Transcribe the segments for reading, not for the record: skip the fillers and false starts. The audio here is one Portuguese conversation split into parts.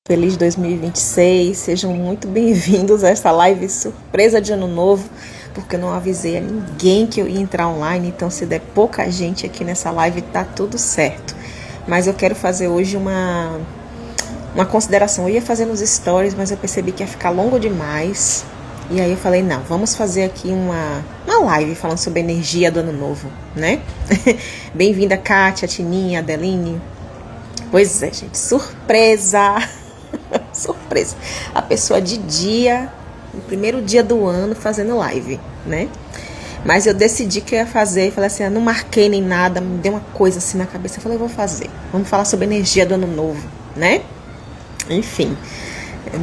Feliz 2026, sejam muito bem-vindos a essa live surpresa de ano novo, porque eu não avisei a ninguém que eu ia entrar online, então se der pouca gente aqui nessa live tá tudo certo. Mas eu quero fazer hoje uma consideração. Eu ia fazer nos stories, mas eu percebi que ia ficar longo demais, e aí eu falei, não, vamos fazer aqui uma live falando sobre a energia do ano novo, né? Bem-vinda Kátia, Tininha, Adeline. Pois é, gente, surpresa! Surpresa, a pessoa de dia, no primeiro dia do ano, fazendo live, né? Mas eu decidi que eu ia fazer, falei assim, não marquei nem nada, me deu uma coisa assim na cabeça, eu falei, vou fazer, vamos falar sobre a energia do ano novo, né? Enfim,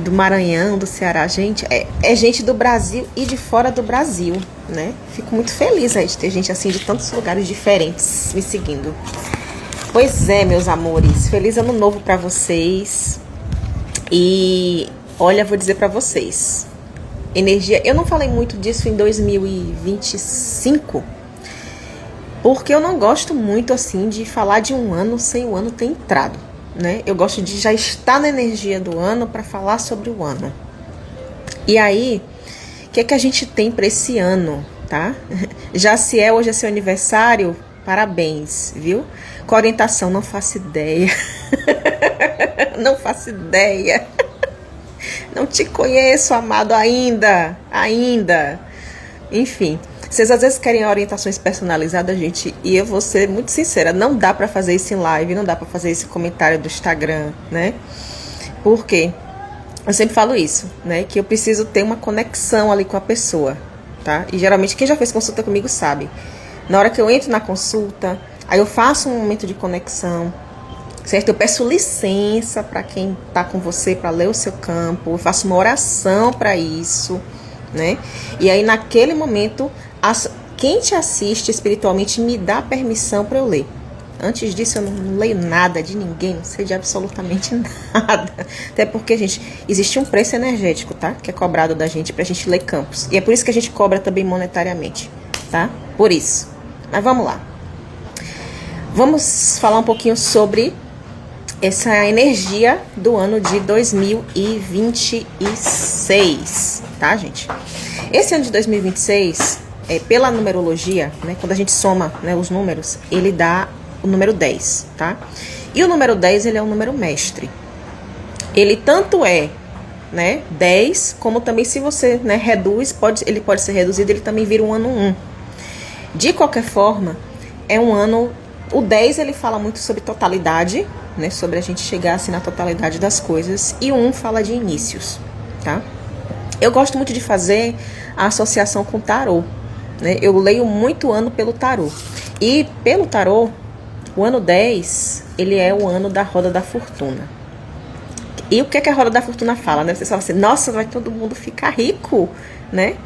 do Maranhão, do Ceará, gente, é gente do Brasil e de fora do Brasil, né? Fico muito feliz aí de ter gente assim de tantos lugares diferentes me seguindo. Pois é, meus amores, feliz ano novo pra vocês. E olha, vou dizer pra vocês, energia, eu não falei muito disso em 2025, porque eu não gosto muito assim de falar de um ano sem o ano ter entrado, né? Eu gosto de já estar na energia do ano para falar sobre o ano. E aí, o que é que a gente tem para esse ano, tá? Já se é hoje é seu aniversário, parabéns, viu? Com a orientação, não faço ideia. Não faço ideia. Não te conheço, amado, ainda. Enfim, vocês às vezes querem orientações personalizadas, gente, e eu vou ser muito sincera, não dá pra fazer isso em live, não dá pra fazer esse comentário do Instagram, né? Por quê? Eu sempre falo isso, né? Que eu preciso ter uma conexão ali com a pessoa, tá? E geralmente quem já fez consulta comigo sabe. Na hora que eu entro na consulta, aí eu faço um momento de conexão, certo? Eu peço licença para quem está com você para ler o seu campo, eu faço uma oração para isso, né? E aí naquele momento, quem te assiste espiritualmente me dá permissão para eu ler. Antes disso eu não leio nada de ninguém, não sei de absolutamente nada. Até porque, gente, existe um preço energético, tá? Que é cobrado da gente pra gente ler campos. E é por isso que a gente cobra também monetariamente, tá? Por isso. Mas vamos lá. Vamos falar um pouquinho sobre essa energia do ano de 2026, tá, gente? Esse ano de 2026, pela numerologia, né, quando a gente soma, né, os números, ele dá o número 10, tá? E o número 10, ele é um número mestre. Ele tanto é, né, 10, como também se você, né, reduz, ele pode ser reduzido, ele também vira um ano 1. De qualquer forma, é um ano... O 10, ele fala muito sobre totalidade, né? Sobre a gente chegar assim na totalidade das coisas. E o 1 fala de inícios, tá? Eu gosto muito de fazer a associação com o tarô, né? Eu leio muito o ano pelo tarô. E pelo tarô, o ano 10, ele é o ano da roda da fortuna. E o que é que a roda da fortuna fala, né? Você fala assim, nossa, vai todo mundo ficar rico, né?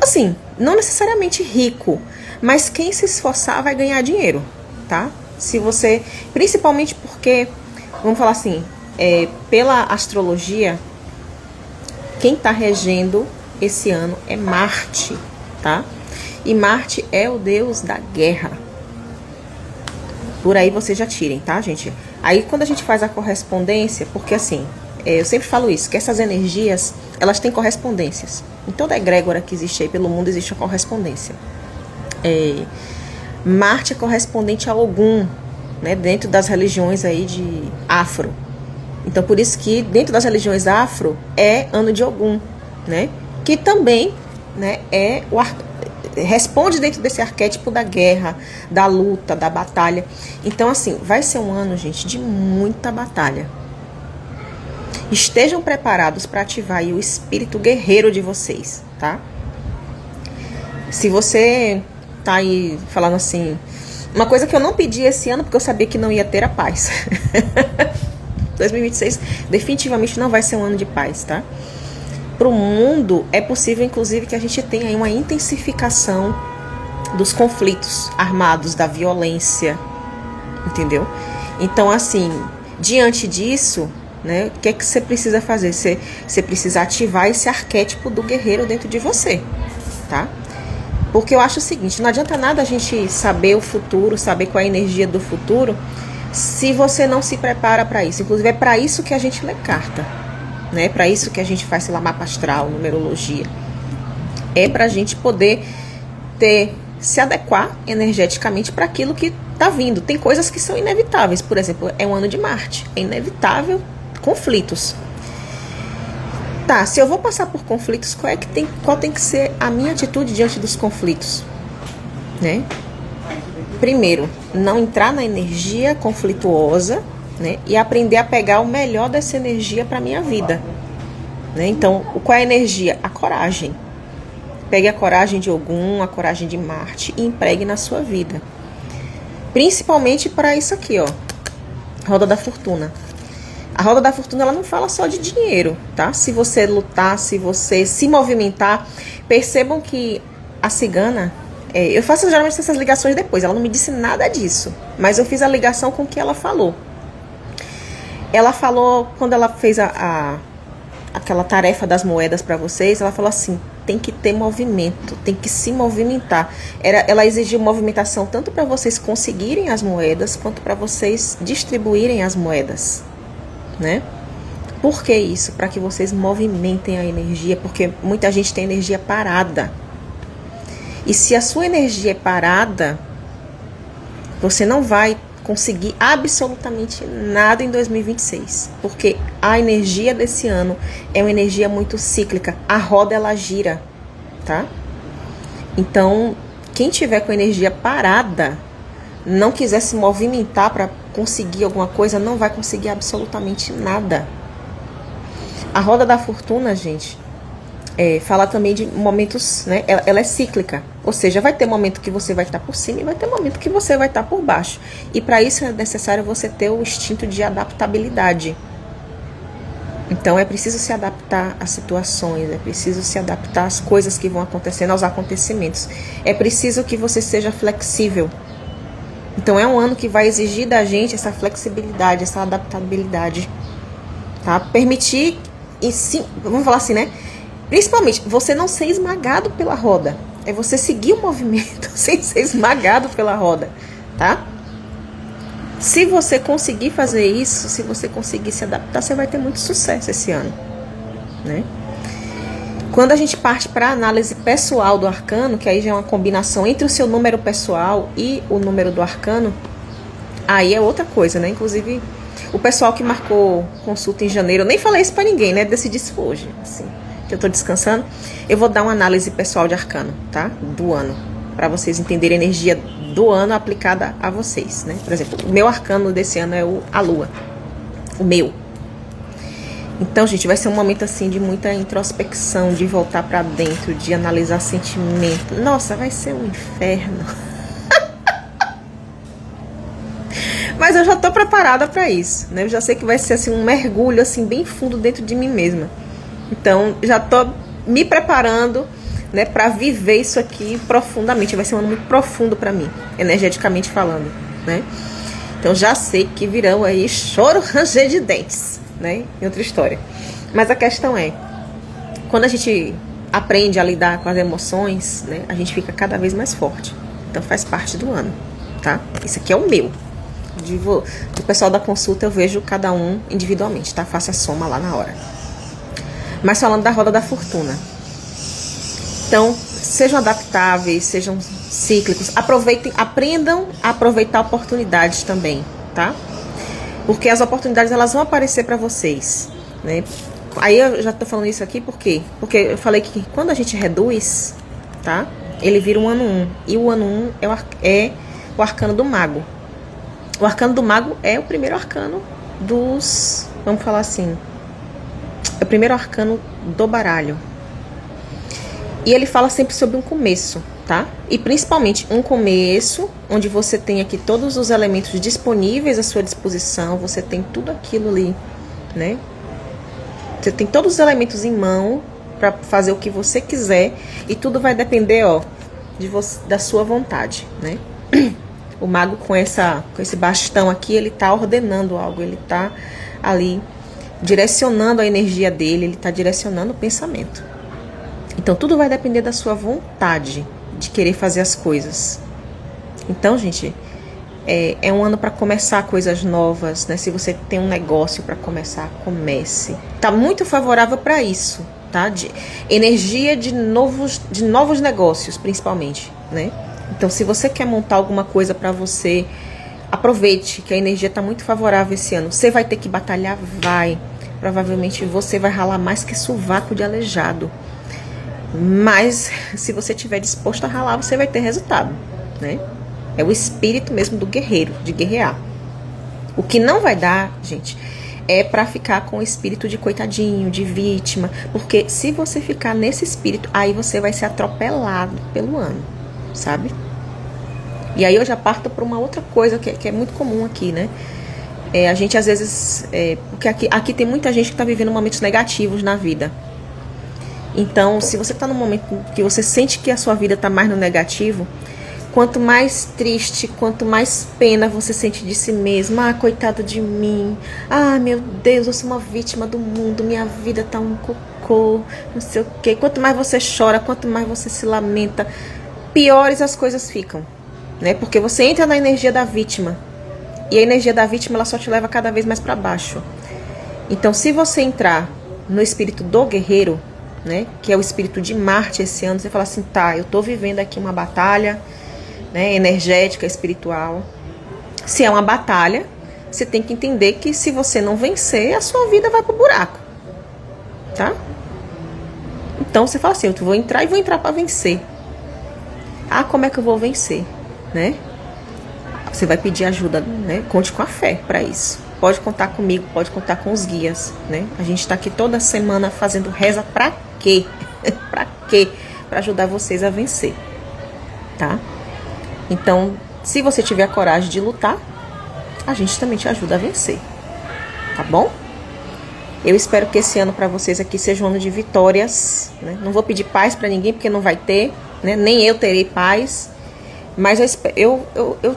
Assim, não necessariamente rico, mas quem se esforçar vai ganhar dinheiro, tá? Se você, principalmente porque, vamos falar assim, pela astrologia, quem tá regendo esse ano é Marte, tá? E Marte é o deus da guerra. Por aí vocês já tirem, tá, gente? Aí quando a gente faz a correspondência, porque assim, eu sempre falo isso, que essas energias, elas têm correspondências. Em toda egrégora que existe aí pelo mundo, existe a correspondência. Marte é correspondente a Ogum, né, dentro das religiões aí de afro. Então, por isso que dentro das religiões afro é ano de Ogum, né, que também, né, responde dentro desse arquétipo da guerra, da luta, da batalha. Então, assim, vai ser um ano, gente, de muita batalha. Estejam preparados para ativar aí o espírito guerreiro de vocês, tá? Se você tá aí falando assim, uma coisa que eu não pedi esse ano, porque eu sabia que não ia ter a paz. 2026 definitivamente não vai ser um ano de paz, tá? Para o mundo é possível, inclusive, que a gente tenha aí uma intensificação dos conflitos armados, da violência, entendeu? Então, assim, diante disso, né, o que é que você precisa fazer? Você precisa ativar esse arquétipo do guerreiro dentro de você, tá? Porque eu acho o seguinte, não adianta nada a gente saber o futuro, saber qual é a energia do futuro, se você não se prepara para isso. Inclusive é para isso que a gente lê carta, né? É para isso que a gente faz, sei lá, mapa astral, numerologia. É para a gente poder se adequar energeticamente para aquilo que está vindo. Tem coisas que são inevitáveis. Por exemplo, é um ano de Marte. É inevitável conflitos. Tá, se eu vou passar por conflitos, qual tem que ser a minha atitude diante dos conflitos? Né? Primeiro, não entrar na energia conflituosa, né? E aprender a pegar o melhor dessa energia para minha vida. Né? Então, qual é a energia? A coragem. Pegue a coragem de Ogum, a coragem de Marte e empregue na sua vida. Principalmente para isso aqui, ó. Roda da Fortuna. A Roda da Fortuna, ela não fala só de dinheiro, tá? Se você lutar, se você se movimentar, percebam que a cigana, eu faço geralmente essas ligações depois, ela não me disse nada disso, mas eu fiz a ligação com o que ela falou. Ela falou, quando ela fez aquela tarefa das moedas para vocês, ela falou assim, tem que ter movimento, tem que se movimentar. Ela exigiu movimentação tanto para vocês conseguirem as moedas, quanto para vocês distribuírem as moedas, né? Por que isso? Para que vocês movimentem a energia, porque muita gente tem energia parada. E se a sua energia é parada, você não vai conseguir absolutamente nada em 2026, porque a energia desse ano é uma energia muito cíclica, a roda ela gira, tá? Então, quem tiver com a energia parada, não quiser se movimentar para conseguir alguma coisa, não vai conseguir absolutamente nada. A roda da fortuna, gente, fala também de momentos, né? Ela é cíclica, ou seja, vai ter momento que você vai estar por cima e vai ter momento que você vai estar por baixo. E para isso é necessário você ter o instinto de adaptabilidade. Então é preciso se adaptar às situações, é preciso se adaptar às coisas que vão acontecendo, aos acontecimentos. É preciso que você seja flexível. Então é um ano que vai exigir da gente essa flexibilidade, essa adaptabilidade, tá? Permitir, e sim, vamos falar assim, né? Principalmente, você não ser esmagado pela roda. É você seguir o movimento sem ser esmagado pela roda, tá? Se você conseguir fazer isso, se você conseguir se adaptar, você vai ter muito sucesso esse ano, né? Quando a gente parte para a análise pessoal do arcano, que aí já é uma combinação entre o seu número pessoal e o número do arcano, aí é outra coisa, né? Inclusive, o pessoal que marcou consulta em janeiro, eu nem falei isso para ninguém, né? Decidi isso hoje, assim, que eu tô descansando. Eu vou dar uma análise pessoal de arcano, tá? Do ano, para vocês entenderem a energia do ano aplicada a vocês, né? Por exemplo, o meu arcano desse ano é a lua, o meu. Então, gente, vai ser um momento assim de muita introspecção, de voltar pra dentro, de analisar sentimento. Nossa, vai ser um inferno. Mas eu já tô preparada pra isso, né? Eu já sei que vai ser assim um mergulho assim bem fundo dentro de mim mesma. Então, já tô me preparando, né, para viver isso aqui profundamente. Vai ser um ano muito profundo pra mim, energeticamente falando, né? Então, já sei que virão aí choro, ranger de dentes, né? Em outra história. Mas a questão é, quando a gente aprende a lidar com as emoções, né, a gente fica cada vez mais forte. Então faz parte do ano, tá? Esse aqui é o meu. Do pessoal da consulta eu vejo cada um individualmente, tá? Faço a soma lá na hora. Mas falando da roda da fortuna. Então, sejam adaptáveis, sejam cíclicos, aprendam a aproveitar oportunidades também, tá? Porque as oportunidades elas vão aparecer para vocês, né? Aí eu já tô falando isso aqui por quê? Porque eu falei que quando a gente reduz, tá? Ele vira um ano 1. E o ano 1 é o arcano do mago. O arcano do mago é o primeiro arcano dos... Vamos falar assim. É o primeiro arcano do baralho. E ele fala sempre sobre um começo, tá? E principalmente um começo onde você tem aqui todos os elementos disponíveis à sua disposição, você tem tudo aquilo ali, né? Você tem todos os elementos em mão para fazer o que você quiser e tudo vai depender, ó, da sua vontade, né? O mago com esse bastão aqui, ele tá ordenando algo, ele tá ali direcionando a energia dele, ele tá direcionando o pensamento. Então, tudo vai depender da sua vontade de querer fazer as coisas. Então, gente, É um ano para começar coisas novas, né? Se você tem um negócio para começar, comece. Tá muito favorável para isso, tá? De energia de novos negócios, principalmente, né? Então, se você quer montar alguma coisa para você, aproveite que a energia tá muito favorável esse ano. Você vai ter que batalhar? Vai. Provavelmente você vai ralar mais que sovaco de aleijado. Mas, se você estiver disposto a ralar, você vai ter resultado, né? É o espírito mesmo do guerreiro, de guerrear. O que não vai dar, gente, é pra ficar com o espírito de coitadinho, de vítima. Porque se você ficar nesse espírito, aí você vai ser atropelado pelo ano, sabe? E aí eu já parto pra uma outra coisa que é muito comum aqui, né? A gente às vezes... porque aqui tem muita gente que tá vivendo momentos negativos na vida. Então, se você tá num momento que você sente que a sua vida tá mais no negativo... Quanto mais triste, quanto mais pena você sente de si mesmo. Ah, coitado de mim. Ah, meu Deus, eu sou uma vítima do mundo. Minha vida tá um cocô. Não sei o quê. Quanto mais você chora, quanto mais você se lamenta, piores as coisas ficam, né? Porque você entra na energia da vítima. E a energia da vítima, ela só te leva cada vez mais para baixo. Então, se você entrar no espírito do guerreiro, né? Que é o espírito de Marte esse ano, você fala assim, tá, eu tô vivendo aqui uma batalha, né, energética, espiritual. Se é uma batalha, você tem que entender que se você não vencer, a sua vida vai pro buraco, tá? Então você fala assim, eu vou entrar e vou entrar para vencer. Ah, como é que eu vou vencer, né? Você vai pedir ajuda, né? Conte com a fé para isso. Pode contar comigo, pode contar com os guias, né? A gente tá aqui toda semana fazendo reza para quê? Para quê? Para ajudar vocês a vencer, tá? Então, se você tiver a coragem de lutar, a gente também te ajuda a vencer, tá bom? Eu espero que esse ano para vocês aqui seja um ano de vitórias, né? Não vou pedir paz para ninguém, porque não vai ter, né? Nem eu terei paz, mas eu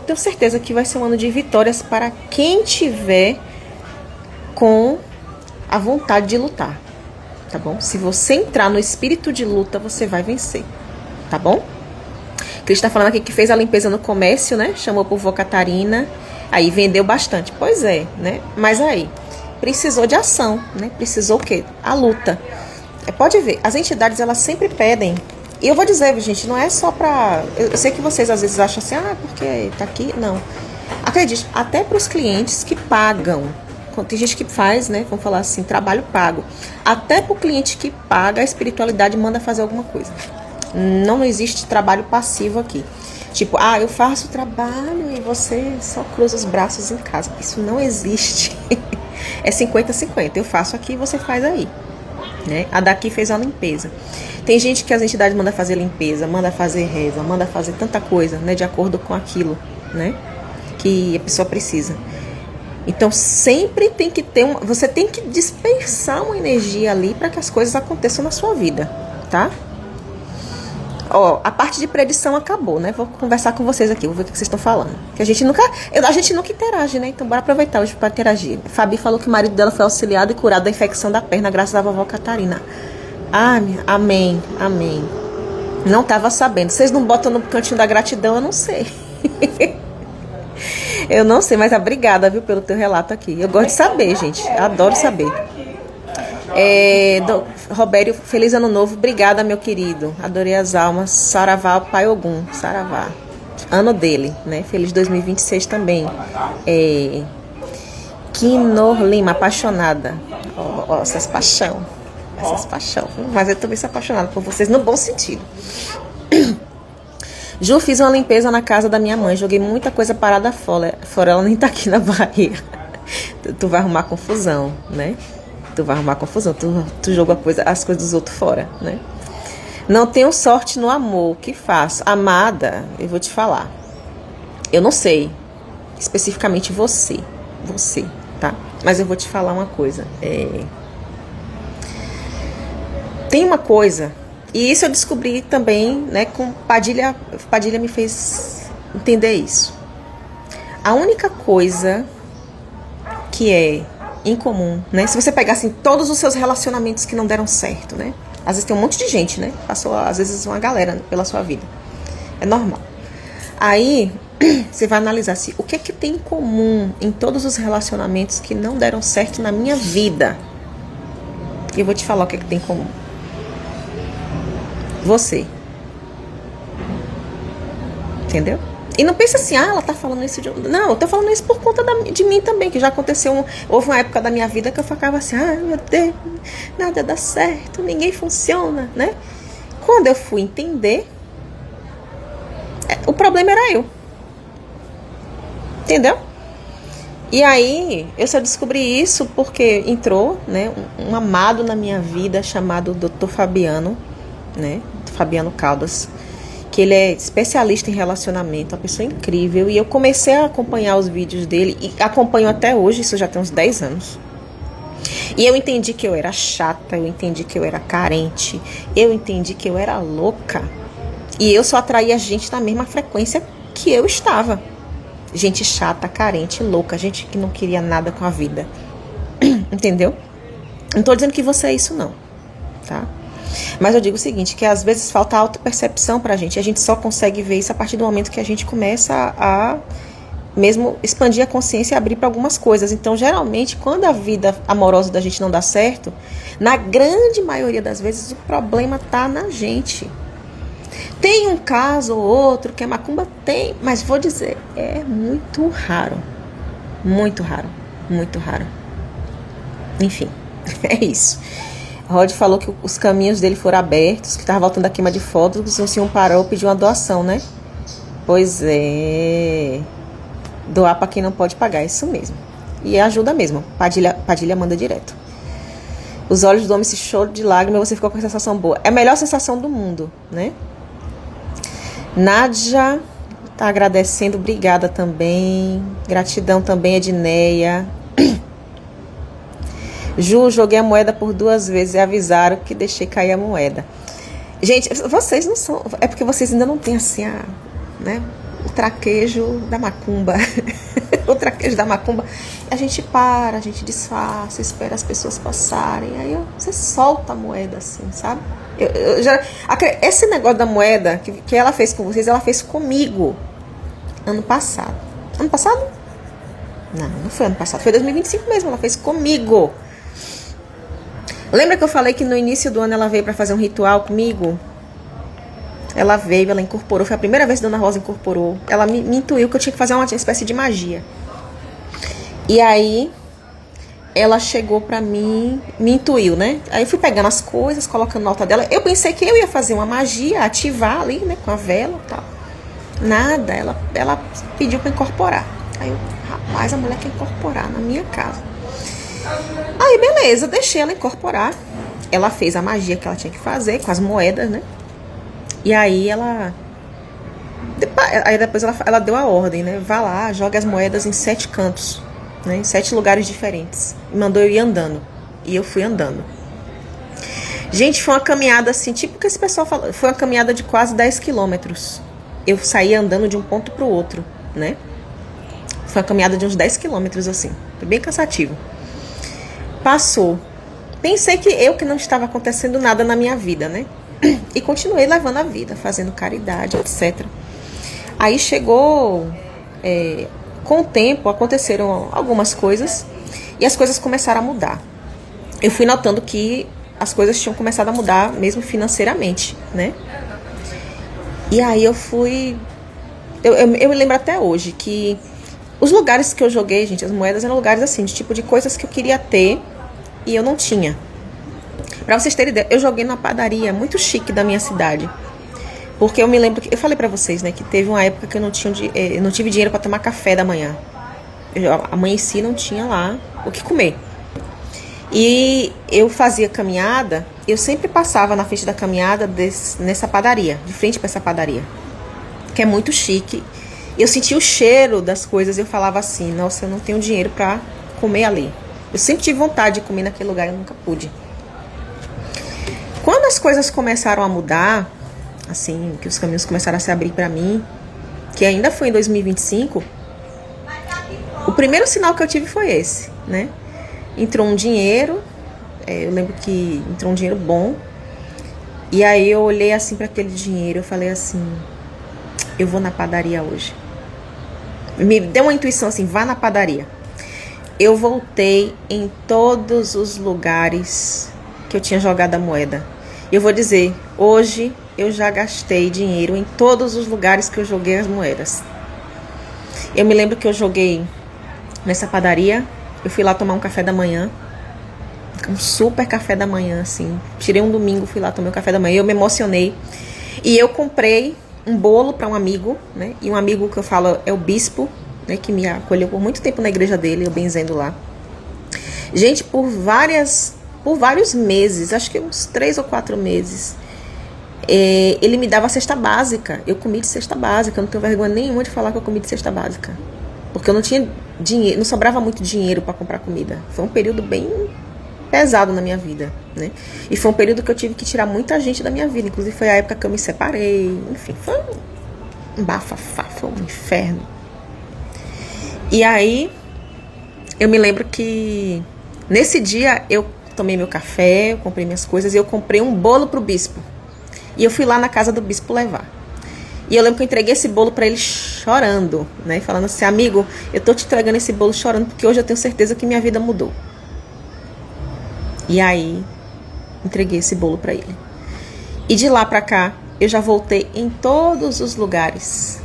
tenho certeza que vai ser um ano de vitórias para quem tiver com a vontade de lutar, tá bom? Se você entrar no espírito de luta, você vai vencer, tá bom? Cris está falando aqui que fez a limpeza no comércio, né? Chamou por vó Catarina. Aí vendeu bastante. Pois é, né? Mas aí, precisou de ação, né? Precisou o quê? A luta. Pode ver, as entidades, elas sempre pedem. E eu vou dizer, gente, não é só pra... Eu sei que vocês às vezes acham assim, ah, porque tá aqui. Não. Acredite, até para os clientes que pagam. Tem gente que faz, né? Vamos falar assim, trabalho pago. Até para o cliente que paga, a espiritualidade manda fazer alguma coisa. Não existe trabalho passivo aqui. Tipo, ah, eu faço o trabalho e você só cruza os braços em casa. Isso não existe. É 50-50. Eu faço aqui e você faz aí, né? A daqui fez a limpeza. Tem gente que as entidades mandam fazer limpeza, manda fazer reza, manda fazer tanta coisa, né? De acordo com aquilo, né? Que a pessoa precisa. Então, sempre tem que ter você tem que dispersar uma energia ali para que as coisas aconteçam na sua vida, tá? Ó, a parte de predição acabou, né? Vou conversar com vocês aqui, vou ver o que vocês estão falando. Que a gente nunca interage, né? Então bora aproveitar hoje para interagir. Fabi falou que o marido dela foi auxiliado e curado da infecção da perna graças à vovó Catarina. Ah, amém, amém. Não tava sabendo. Vocês não botam no cantinho da gratidão, eu não sei. Eu não sei, mas obrigada, viu, pelo teu relato aqui. Eu gosto de saber, gente. Eu adoro saber. Robério, feliz ano novo. Obrigada, meu querido. Adorei as almas. Saravá, Pai Ogum. Saravá. Ano dele, né? Feliz 2026 também. Kinor Lima, apaixonada. Ó, essas paixão. Essas paixão. Mas eu também sou apaixonada por vocês no bom sentido. Ju, fiz uma limpeza na casa da minha mãe. Joguei muita coisa parada fora. Ela nem tá aqui na Bahia. Tu vai arrumar confusão, né? Tu vai arrumar confusão, tu joga as coisas dos outros fora, né? Não tenho sorte no amor, o que faço? Amada, eu vou te falar. Eu não sei, especificamente você, tá? Mas eu vou te falar uma coisa. Tem uma coisa, e isso eu descobri também, né, com Padilha me fez entender isso. A única coisa que é incomum, né? Se você pegar assim todos os seus relacionamentos que não deram certo, né? Às vezes tem um monte de gente, né? Passou às vezes uma galera pela sua vida. É normal. Aí Você vai analisar assim, o que é que tem em comum em todos os relacionamentos que não deram certo na minha vida. E eu vou te falar o que é que tem em comum. Você. Entendeu? E não pensa assim, ela tá falando isso de... Não, eu tô falando isso por conta de mim também, que já aconteceu. Houve uma época da minha vida que eu ficava assim, meu Deus, nada dá certo, ninguém funciona, né? Quando eu fui entender, o problema era eu. Entendeu? E aí, eu só descobri isso porque entrou, né, um amado na minha vida chamado Dr. Fabiano, né, Fabiano Caldas, que ele é especialista em relacionamento, uma pessoa incrível, e eu comecei a acompanhar os vídeos dele, e acompanho até hoje, isso já tem uns 10 anos. E eu entendi que eu era chata, eu entendi que eu era carente, eu entendi que eu era louca, e eu só atraía gente na mesma frequência que eu estava. Gente chata, carente, louca, gente que não queria nada com a vida. Entendeu? Não tô dizendo que você é isso não, tá? Mas eu digo o seguinte, que às vezes falta autopercepção pra gente. E a gente só consegue ver isso a partir do momento que a gente começa a mesmo expandir a consciência e abrir para algumas coisas. Então, geralmente, quando a vida amorosa da gente não dá certo, na grande maioria das vezes o problema tá na gente. Tem um caso ou outro que a macumba tem, mas vou dizer, é muito raro. Muito raro. Muito raro. Enfim, é isso. Rod falou que os caminhos dele foram abertos, que estava voltando da queima de fotos, o senhor parou e pediu uma doação, né? Pois é. Doar para quem não pode pagar, isso mesmo. E ajuda mesmo. Padilha manda direto. Os olhos do homem se choram de lágrima e você ficou com a sensação boa. É a melhor sensação do mundo, né? Nádia tá agradecendo, obrigada também. Gratidão também, Edneia. Ju, joguei a moeda por 2 vezes e avisaram que deixei cair a moeda. Gente, vocês não são... É porque vocês ainda não têm assim né, o traquejo da macumba. O traquejo da macumba. A gente para, a gente disfarça, espera as pessoas passarem. Aí você solta a moeda assim, sabe? Esse negócio da moeda que ela fez com vocês, ela fez comigo ano passado. Ano passado? Não foi ano passado, foi 2025 mesmo, ela fez comigo. Lembra que eu falei que no início do ano ela veio pra fazer um ritual comigo? Ela veio, ela incorporou, foi a primeira vez que a Dona Rosa incorporou. Ela me intuiu que eu tinha que fazer uma espécie de magia. E aí ela chegou pra mim, me intuiu, né? Aí eu fui pegando as coisas, colocando no altar dela. Eu pensei que eu ia fazer uma magia, ativar ali, né, com a vela e tal. Nada, ela pediu pra incorporar. Aí eu, rapaz, a mulher quer incorporar na minha casa. Aí beleza, deixei ela incorporar. Ela fez a magia que ela tinha que fazer com as moedas, né? E aí depois ela deu a ordem, né? Vá lá, joga as moedas em 7 cantos, né? Em 7 lugares diferentes. E mandou eu ir andando. E eu fui andando. Gente, foi uma caminhada assim, tipo que esse pessoal fala, foi uma caminhada de quase 10 quilômetros. Eu saí andando de um ponto pro outro, né? Foi uma caminhada de uns 10 quilômetros assim. Foi bem cansativo. Passou. Pensei que não estava acontecendo nada na minha vida, né? E continuei levando a vida, fazendo caridade, etc. Aí chegou... com o tempo, aconteceram algumas coisas. E as coisas começaram a mudar. Eu fui notando que as coisas tinham começado a mudar, mesmo financeiramente, né? E aí eu fui... Eu me lembro até hoje que... Os lugares que eu joguei, gente, as moedas eram lugares assim, de tipo de coisas que eu queria ter e eu não tinha. Pra vocês terem ideia, eu joguei numa padaria muito chique da minha cidade. Porque eu me lembro que... Eu falei pra vocês, né, que teve uma época que eu não tive dinheiro pra tomar café da manhã. Eu amanheci, não tinha lá o que comer. E eu fazia caminhada, eu sempre passava na frente da caminhada nessa padaria, de frente pra essa padaria, que é muito chique. Eu sentia o cheiro das coisas e eu falava assim, nossa, eu não tenho dinheiro pra comer ali. Eu sempre tive vontade de comer naquele lugar, eu nunca pude. Quando as coisas começaram a mudar, assim, que os caminhos começaram a se abrir pra mim, que ainda foi em 2025, o primeiro sinal que eu tive foi esse, né? Entrou um dinheiro, eu lembro que entrou um dinheiro bom, e aí eu olhei assim pra aquele dinheiro, eu falei assim, eu vou na padaria hoje. Me deu uma intuição assim, vá na padaria. Eu voltei em todos os lugares que eu tinha jogado a moeda. Eu vou dizer, hoje eu já gastei dinheiro em todos os lugares que eu joguei as moedas. Eu me lembro que eu joguei nessa padaria, eu fui lá tomar um café da manhã, um super café da manhã, assim. Tirei um domingo, fui lá, tomei um café da manhã, eu me emocionei. E eu comprei um bolo para um amigo, né? E um amigo que eu falo é o bispo, né? Que me acolheu por muito tempo na igreja dele, eu benzendo lá. Gente, por vários meses, acho que uns 3 ou 4 meses, ele me dava cesta básica. Eu comi de cesta básica, eu não tenho vergonha nenhuma de falar que eu comi de cesta básica. Porque eu não tinha dinheiro, não sobrava muito dinheiro para comprar comida. Foi um período bem pesado na minha vida, né? E foi um período que eu tive que tirar muita gente da minha vida. Inclusive foi a época que eu me separei. Enfim, foi um bafafá, foi um inferno. E aí, eu me lembro que nesse dia eu tomei meu café, eu comprei minhas coisas e eu comprei um bolo pro bispo. E eu fui lá na casa do bispo levar. E eu lembro que eu entreguei esse bolo pra ele chorando, né? Falando assim, amigo, eu tô te entregando esse bolo chorando porque hoje eu tenho certeza que minha vida mudou. E aí, entreguei esse bolo pra ele. E de lá pra cá, eu já voltei em todos os lugares,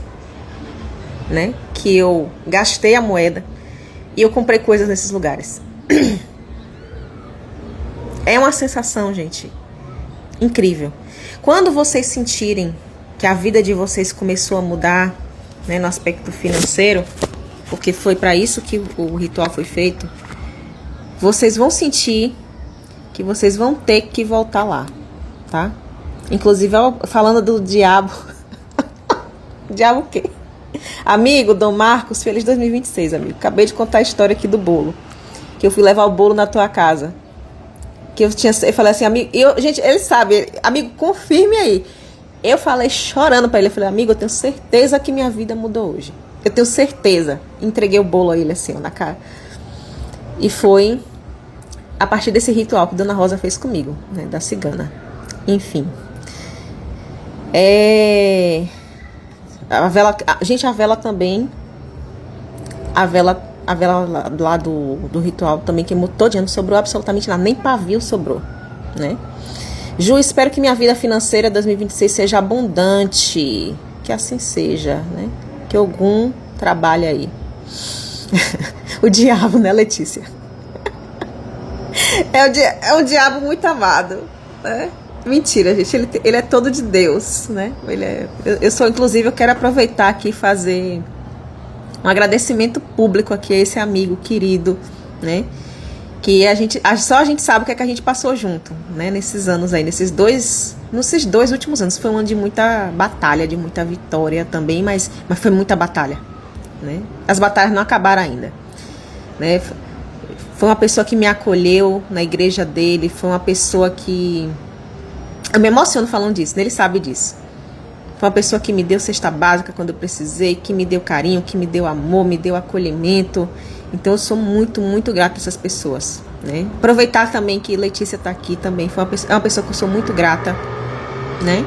né? Que eu gastei a moeda e eu comprei coisas nesses lugares. É uma sensação, gente, incrível. Quando vocês sentirem que a vida de vocês começou a mudar, né, no aspecto financeiro, porque foi para isso que o ritual foi feito, vocês vão sentir que vocês vão ter que voltar lá, tá? Inclusive, falando do diabo. Diabo o quê? Amigo, Dom Marcos, feliz 2026, amigo. Acabei de contar a história aqui do bolo. Que eu fui levar o bolo na tua casa. Que eu falei assim, amigo... gente, ele sabe. Amigo, confirme aí. Eu falei chorando pra ele. Eu falei, amigo, eu tenho certeza que minha vida mudou hoje. Eu tenho certeza. Entreguei o bolo a ele assim, ó, na cara. E foi a partir desse ritual que Dona Rosa fez comigo, né? Da cigana. Enfim. A vela... Gente, a vela também... A vela lá do ritual também queimou todinha, não sobrou absolutamente nada, nem pavio sobrou, né? Ju, espero que minha vida financeira 2026 seja abundante, que assim seja, né? Que algum trabalhe aí. O diabo, né, Letícia? É um diabo muito amado, né? Mentira, gente, ele é todo de Deus, né? Inclusive, eu quero aproveitar aqui e fazer um agradecimento público aqui a esse amigo querido, né? Que só a gente sabe o que é que a gente passou junto, né? Nesses anos aí, nesses dois últimos anos. Foi um ano de muita batalha, de muita vitória também, mas foi muita batalha, né? As batalhas não acabaram ainda, né? Foi uma pessoa que me acolheu na igreja dele, foi uma pessoa que... Eu me emociono falando disso, né? Ele sabe disso. Foi uma pessoa que me deu cesta básica quando eu precisei, que me deu carinho, que me deu amor, me deu acolhimento. Então eu sou muito, muito grata a essas pessoas, né? Aproveitar também que Letícia está aqui também. É uma pessoa que eu sou muito grata, né?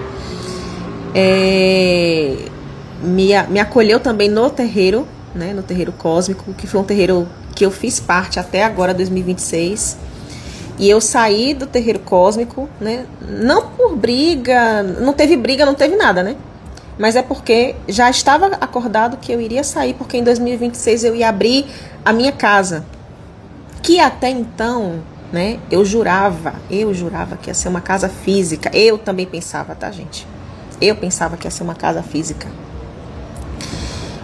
Me acolheu também no terreiro, né? No terreiro cósmico, que foi um terreiro que eu fiz parte até agora, 2026. E eu saí do terreiro cósmico, né? Não por briga, não teve nada, né? Mas é porque já estava acordado que eu iria sair, porque em 2026 eu ia abrir a minha casa. Que até então, né, eu jurava que ia ser uma casa física. Eu também pensava, tá, gente? Eu pensava que ia ser uma casa física.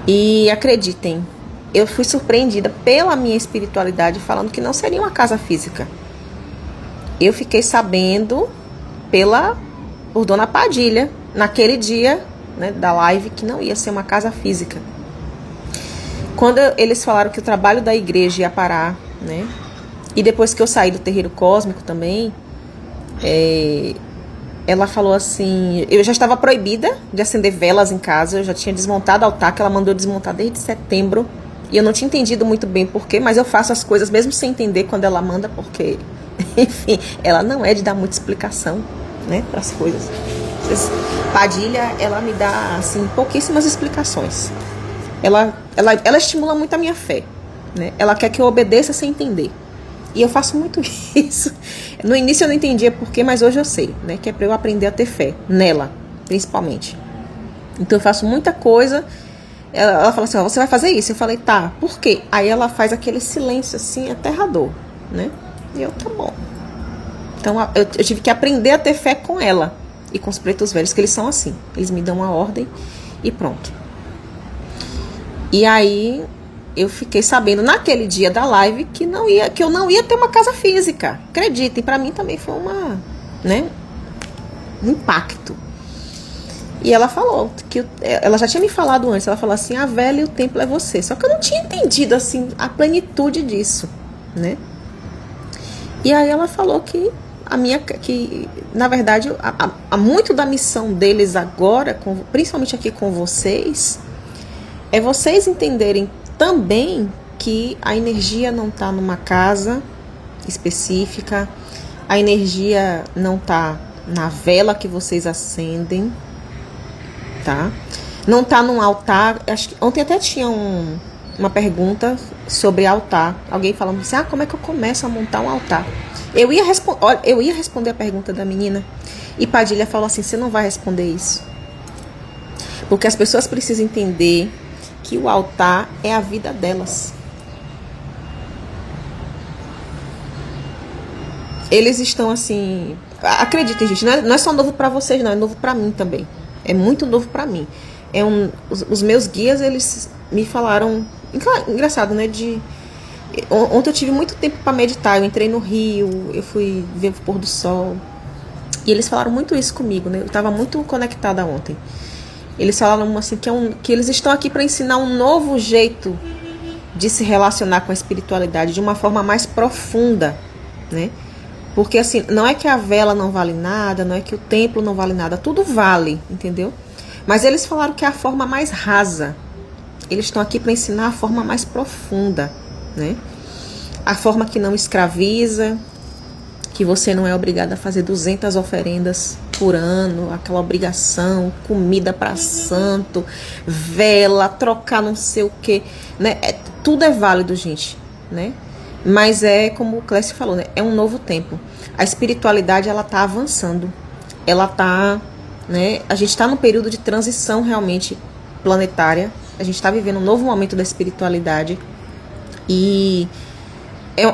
E acreditem, eu fui surpreendida pela minha espiritualidade falando que não seria uma casa física. Eu fiquei sabendo por Dona Padilha, naquele dia, né, da live, que não ia ser uma casa física. Quando eles falaram que o trabalho da igreja ia parar, né, e depois que eu saí do terreiro cósmico também, ela falou assim, eu já estava proibida de acender velas em casa, eu já tinha desmontado o altar, que ela mandou desmontar desde setembro, e eu não tinha entendido muito bem porquê, mas eu faço as coisas mesmo sem entender quando ela manda, porque... Enfim, ela não é de dar muita explicação, né, para as coisas. Padilha, ela me dá, assim, pouquíssimas explicações. ela estimula muito a minha fé, né? Ela quer que eu obedeça sem entender. E eu faço muito isso. No início eu não entendia porquê, mas hoje eu sei, né? Que é para eu aprender a ter fé nela, principalmente. Então eu faço muita coisa. Ela fala assim, ó, você vai fazer isso? Eu falei, tá, por quê? Aí ela faz aquele silêncio assim, aterrador, né? E eu, tá bom. Então eu tive que aprender a ter fé com ela e com os pretos velhos, que eles são assim. Eles me dão uma ordem e pronto. E aí eu fiquei sabendo naquele dia da live que eu não ia ter uma casa física. Acreditem, pra mim também foi um impacto. E ela falou que ela já tinha me falado antes, ela falou assim, a vela e o templo é você. Só que eu não tinha entendido assim a plenitude disso, né? E aí ela falou que na verdade muito da missão deles agora, principalmente aqui com vocês, é vocês entenderem também que a energia não está numa casa específica, a energia não está na vela que vocês acendem, tá? Não está num altar. Acho que ontem até tinha uma pergunta sobre altar. Alguém falando assim, como é que eu começo a montar um altar? Eu ia responder a pergunta da menina e Padilha falou assim, você não vai responder isso. Porque as pessoas precisam entender que o altar é a vida delas. Eles estão assim, acreditem, gente, não é só novo para vocês, não, é novo para mim também. É muito novo para mim. Os meus guias, eles me falaram, engraçado, né, ontem eu tive muito tempo para meditar, eu entrei no rio, eu fui ver o pôr do sol, e eles falaram muito isso comigo, né, eu estava muito conectada ontem. Eles falaram assim que eles estão aqui para ensinar um novo jeito de se relacionar com a espiritualidade de uma forma mais profunda, né? Porque assim, não é que a vela não vale nada, não é que o templo não vale nada, tudo vale, entendeu? Mas eles falaram que é a forma mais rasa. Eles estão aqui para ensinar a forma mais profunda, né? A forma que não escraviza, que você não é obrigado a fazer 200 oferendas por ano, aquela obrigação, comida para santo, vela, trocar não sei o que, né? Tudo é válido, gente, né? Mas é como o Clécio falou, né? É um novo tempo. A espiritualidade, ela tá avançando. Ela tá, né? A gente está num período de transição realmente planetária. A gente está vivendo um novo momento da espiritualidade. E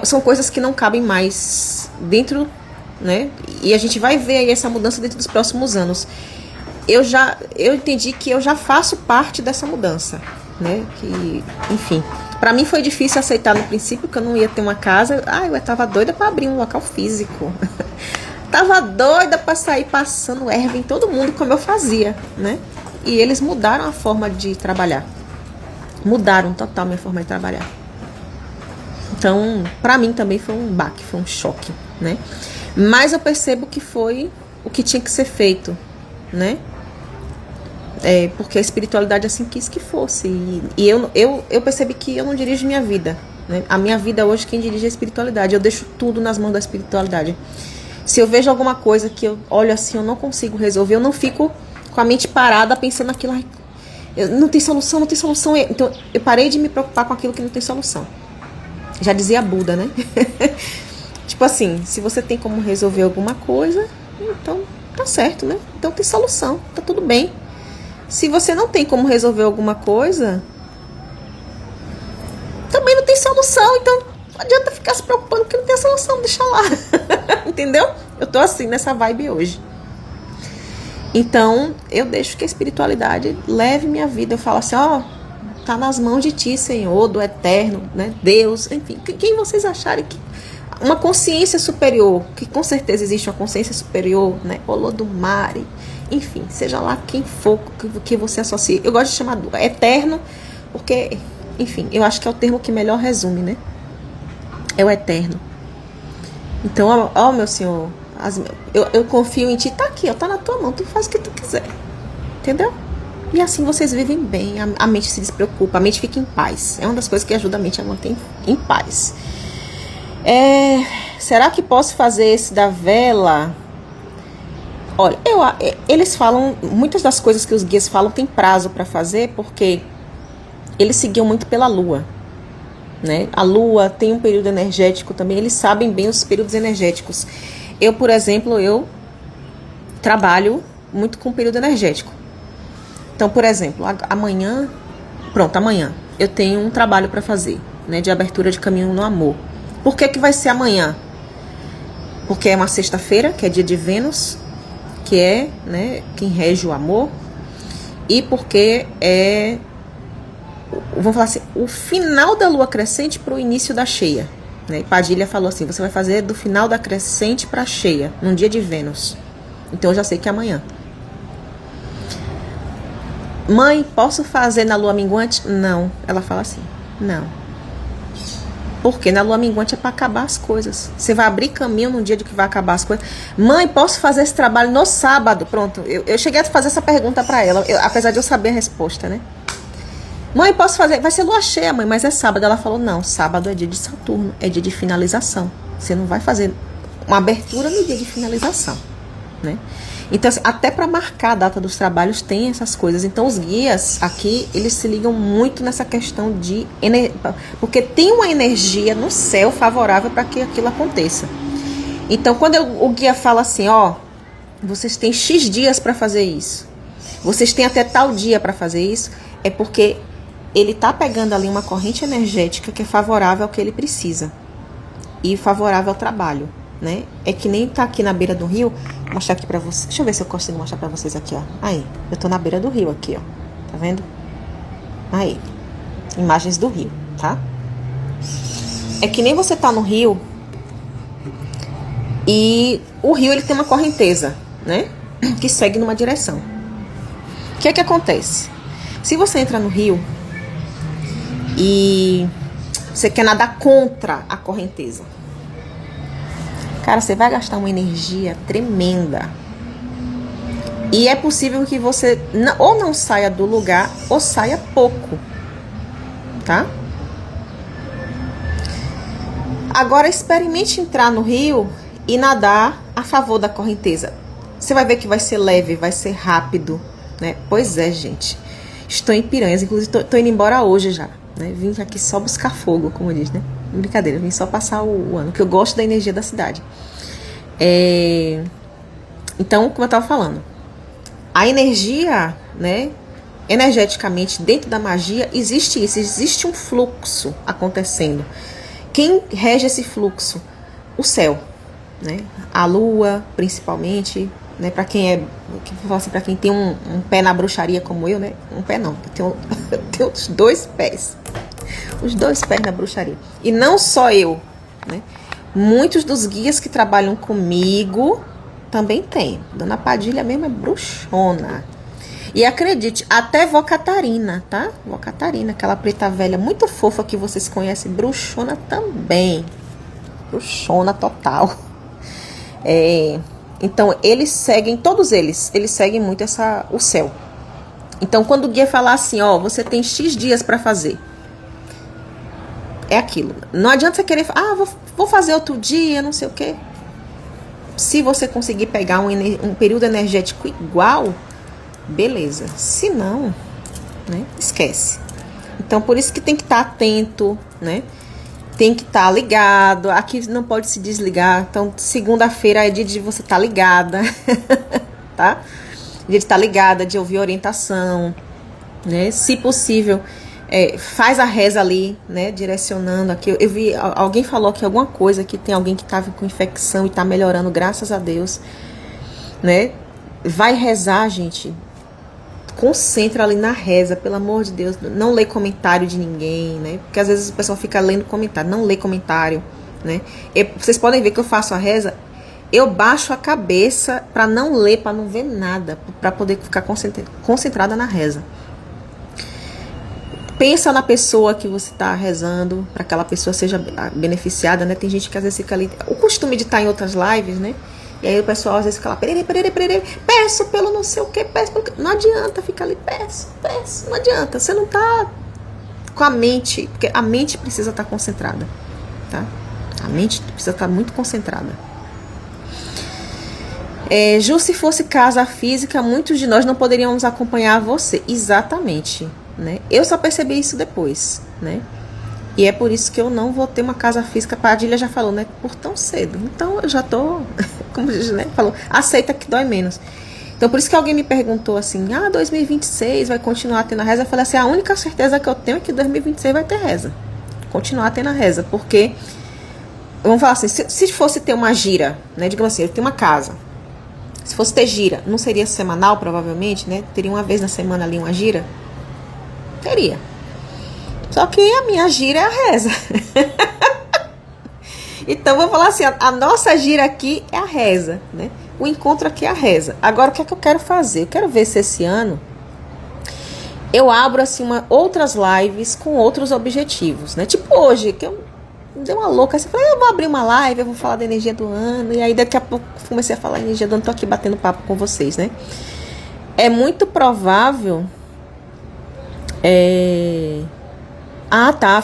são coisas que não cabem mais dentro, né? E a gente vai ver aí essa mudança dentro dos próximos anos. Eu entendi que eu já faço parte dessa mudança, né? Que, enfim, para mim foi difícil aceitar no princípio que eu não ia ter uma casa. Eu tava doida para abrir um local físico. Tava doida para sair passando erva em todo mundo como eu fazia, né? E eles mudaram a forma de trabalhar. Mudaram total minha forma de trabalhar. Então, para mim também foi um baque, foi um choque, né? Mas eu percebo que foi o que tinha que ser feito, né? Porque a espiritualidade assim quis que fosse. E eu percebi que eu não dirijo minha vida, né? A minha vida hoje, quem dirige é a espiritualidade. Eu deixo tudo nas mãos da espiritualidade. Se eu vejo alguma coisa que eu olho assim, eu não consigo resolver, eu não fico com a mente parada pensando naquilo. Não tem solução, não tem solução. Então, eu parei de me preocupar com aquilo que não tem solução. Já dizia Buda, né? Tipo assim, se você tem como resolver alguma coisa, então tá certo, né? Então tem solução, tá tudo bem. Se você não tem como resolver alguma coisa, também não tem solução, então não adianta ficar se preocupando porque não tem solução, deixa lá. Entendeu? Eu tô assim, nessa vibe hoje. Então, eu deixo que a espiritualidade leve minha vida. Eu falo assim, tá nas mãos de ti, Senhor, do Eterno, né? Deus, enfim, quem vocês acharem que... Uma consciência superior, que com certeza existe uma consciência superior, né? Olodumare, enfim, seja lá quem for que você associe. Eu gosto de chamar Eterno, porque, enfim, eu acho que é o termo que melhor resume, né? É o Eterno. Então, meu Senhor, eu confio em ti, tá aqui, tá na tua mão, tu faz o que tu quiser, entendeu? E assim vocês vivem bem, a mente se despreocupa, a mente fica em paz. É uma das coisas que ajuda a mente a manter em paz. Será que posso fazer esse da vela? Olha, eles falam, muitas das coisas que os guias falam tem prazo para fazer, porque eles seguiam muito pela lua, né? A lua tem um período energético também, eles sabem bem os períodos energéticos. Eu, por exemplo, eu trabalho muito com o período energético. Então, por exemplo, amanhã eu tenho um trabalho para fazer, né, de abertura de caminho no amor. Por que vai ser amanhã? Porque é uma sexta-feira, que é dia de Vênus, que é, né, quem rege o amor, e porque é, vamos falar assim, o final da lua crescente para o início da cheia, né? Padilha falou assim, você vai fazer do final da crescente para a cheia, num dia de Vênus. Então eu já sei que é amanhã. Mãe, posso fazer na lua minguante? Não. Ela fala assim, não. Porque na lua minguante é para acabar as coisas. Você vai abrir caminho no dia de que vai acabar as coisas. Mãe, posso fazer esse trabalho no sábado? Pronto, eu cheguei a fazer essa pergunta para ela, apesar de eu saber a resposta, né? Mãe, posso fazer? Vai ser lua cheia, mãe, mas é sábado. Ela falou, não, sábado é dia de Saturno, é dia de finalização. Você não vai fazer uma abertura no dia de finalização, né? Então, assim, até para marcar a data dos trabalhos tem essas coisas. Então, os guias aqui, eles se ligam muito nessa questão de porque tem uma energia no céu favorável para que aquilo aconteça. Então, quando o guia fala assim, ó, vocês têm X dias para fazer isso, vocês têm até tal dia para fazer isso, é porque ele tá pegando ali uma corrente energética que é favorável ao que ele precisa e favorável ao trabalho, né? É que nem tá aqui na beira do rio. Vou mostrar aqui pra vocês. Deixa eu ver se eu consigo mostrar pra vocês aqui, ó. Aí, eu tô na beira do rio aqui, ó. Tá vendo? Aí, imagens do rio, tá? É que nem você tá no rio e o rio, ele tem uma correnteza, né? Que segue numa direção. O que é que acontece? Se você entra no rio e você quer nadar contra a correnteza, cara, você vai gastar uma energia tremenda. E é possível que você ou não saia do lugar ou saia pouco, tá? Agora experimente entrar no rio e nadar a favor da correnteza. Você vai ver que vai ser leve, vai ser rápido, né? Pois é, gente. Estou em Piranhas, inclusive tô indo embora hoje já, né? Vim aqui só buscar fogo, como diz, né? Brincadeira, vim só passar o ano, que eu gosto da energia da cidade. Então, como eu estava falando, a energia, né, energeticamente, dentro da magia, existe isso, existe um fluxo acontecendo. Quem rege esse fluxo? O céu, né? A lua, principalmente, né? Para quem assim, para quem tem um pé na bruxaria como eu, né? Um pé não, eu tenho os 2 pés. Os 2 pés na bruxaria. E não só eu, né? Muitos dos guias que trabalham comigo também tem. Dona Padilha mesmo é bruxona. E acredite, até Vó Catarina, tá? Vó Catarina, aquela preta velha muito fofa que vocês conhecem, bruxona também. Bruxona total. Então, eles seguem, todos eles seguem muito o céu. Então, quando o guia falar assim, ó, você tem X dias para fazer, é aquilo. Não adianta você querer, vou fazer outro dia, não sei o quê. Se você conseguir pegar um período energético igual, beleza. Se não, né, esquece. Então, por isso que tem que estar atento, né? Tem que estar ligado. Aqui não pode se desligar. Então, segunda-feira é dia de você estar ligada, tá? Dia de estar ligada, de ouvir orientação, né? Se possível, faz a reza ali, né? Direcionando aqui. Eu vi, alguém falou aqui alguma coisa, que tem alguém que estava com infecção e está melhorando, graças a Deus, né? Vai rezar, gente. Concentra ali na reza, pelo amor de Deus. Não lê comentário de ninguém, né? Porque às vezes o pessoal fica lendo comentário. Não lê comentário, né? Vocês podem ver que eu faço a reza, eu baixo a cabeça para não ler, para não ver nada, para poder ficar concentrada na reza. Pensa na pessoa que você está rezando, para que aquela pessoa seja beneficiada, né? Tem gente que às vezes fica ali. O costume de estar em outras lives, né? E aí o pessoal às vezes fica lá, peço pelo não sei o que, peço pelo... Não adianta ficar ali, peço, não adianta. Você não tá com a mente, porque a mente precisa estar concentrada, tá? A mente precisa estar muito concentrada. Ju, se fosse casa física, muitos de nós não poderíamos acompanhar você. Exatamente. né? Eu só percebi isso depois, né? E é por isso que eu não vou ter uma casa física. A Padilha já falou, né? Por tão cedo. Então eu já tô, como diz, né? Falou, aceita que dói menos. Então por isso que alguém me perguntou assim, 2026 vai continuar tendo a reza? Eu falei assim, a única certeza que eu tenho é que 2026 vai ter reza. Continuar tendo a reza, porque, vamos falar assim, se fosse ter uma gira, né? Digamos assim, eu tenho uma casa. Se fosse ter gira, não seria semanal, provavelmente, né? Teria uma vez na semana ali uma gira? Teria. Só que a minha gira é a reza. Então, vou falar assim, a nossa gira aqui é a reza, né? O encontro aqui é a reza. Agora, o que é que eu quero fazer? Eu quero ver se esse ano eu abro, assim, outras lives com outros objetivos, né? Tipo hoje, que eu dei uma louca, assim, falei, eu vou abrir uma live, eu vou falar da energia do ano, e aí daqui a pouco comecei a falar da energia do ano, tô aqui batendo papo com vocês, né? É muito provável...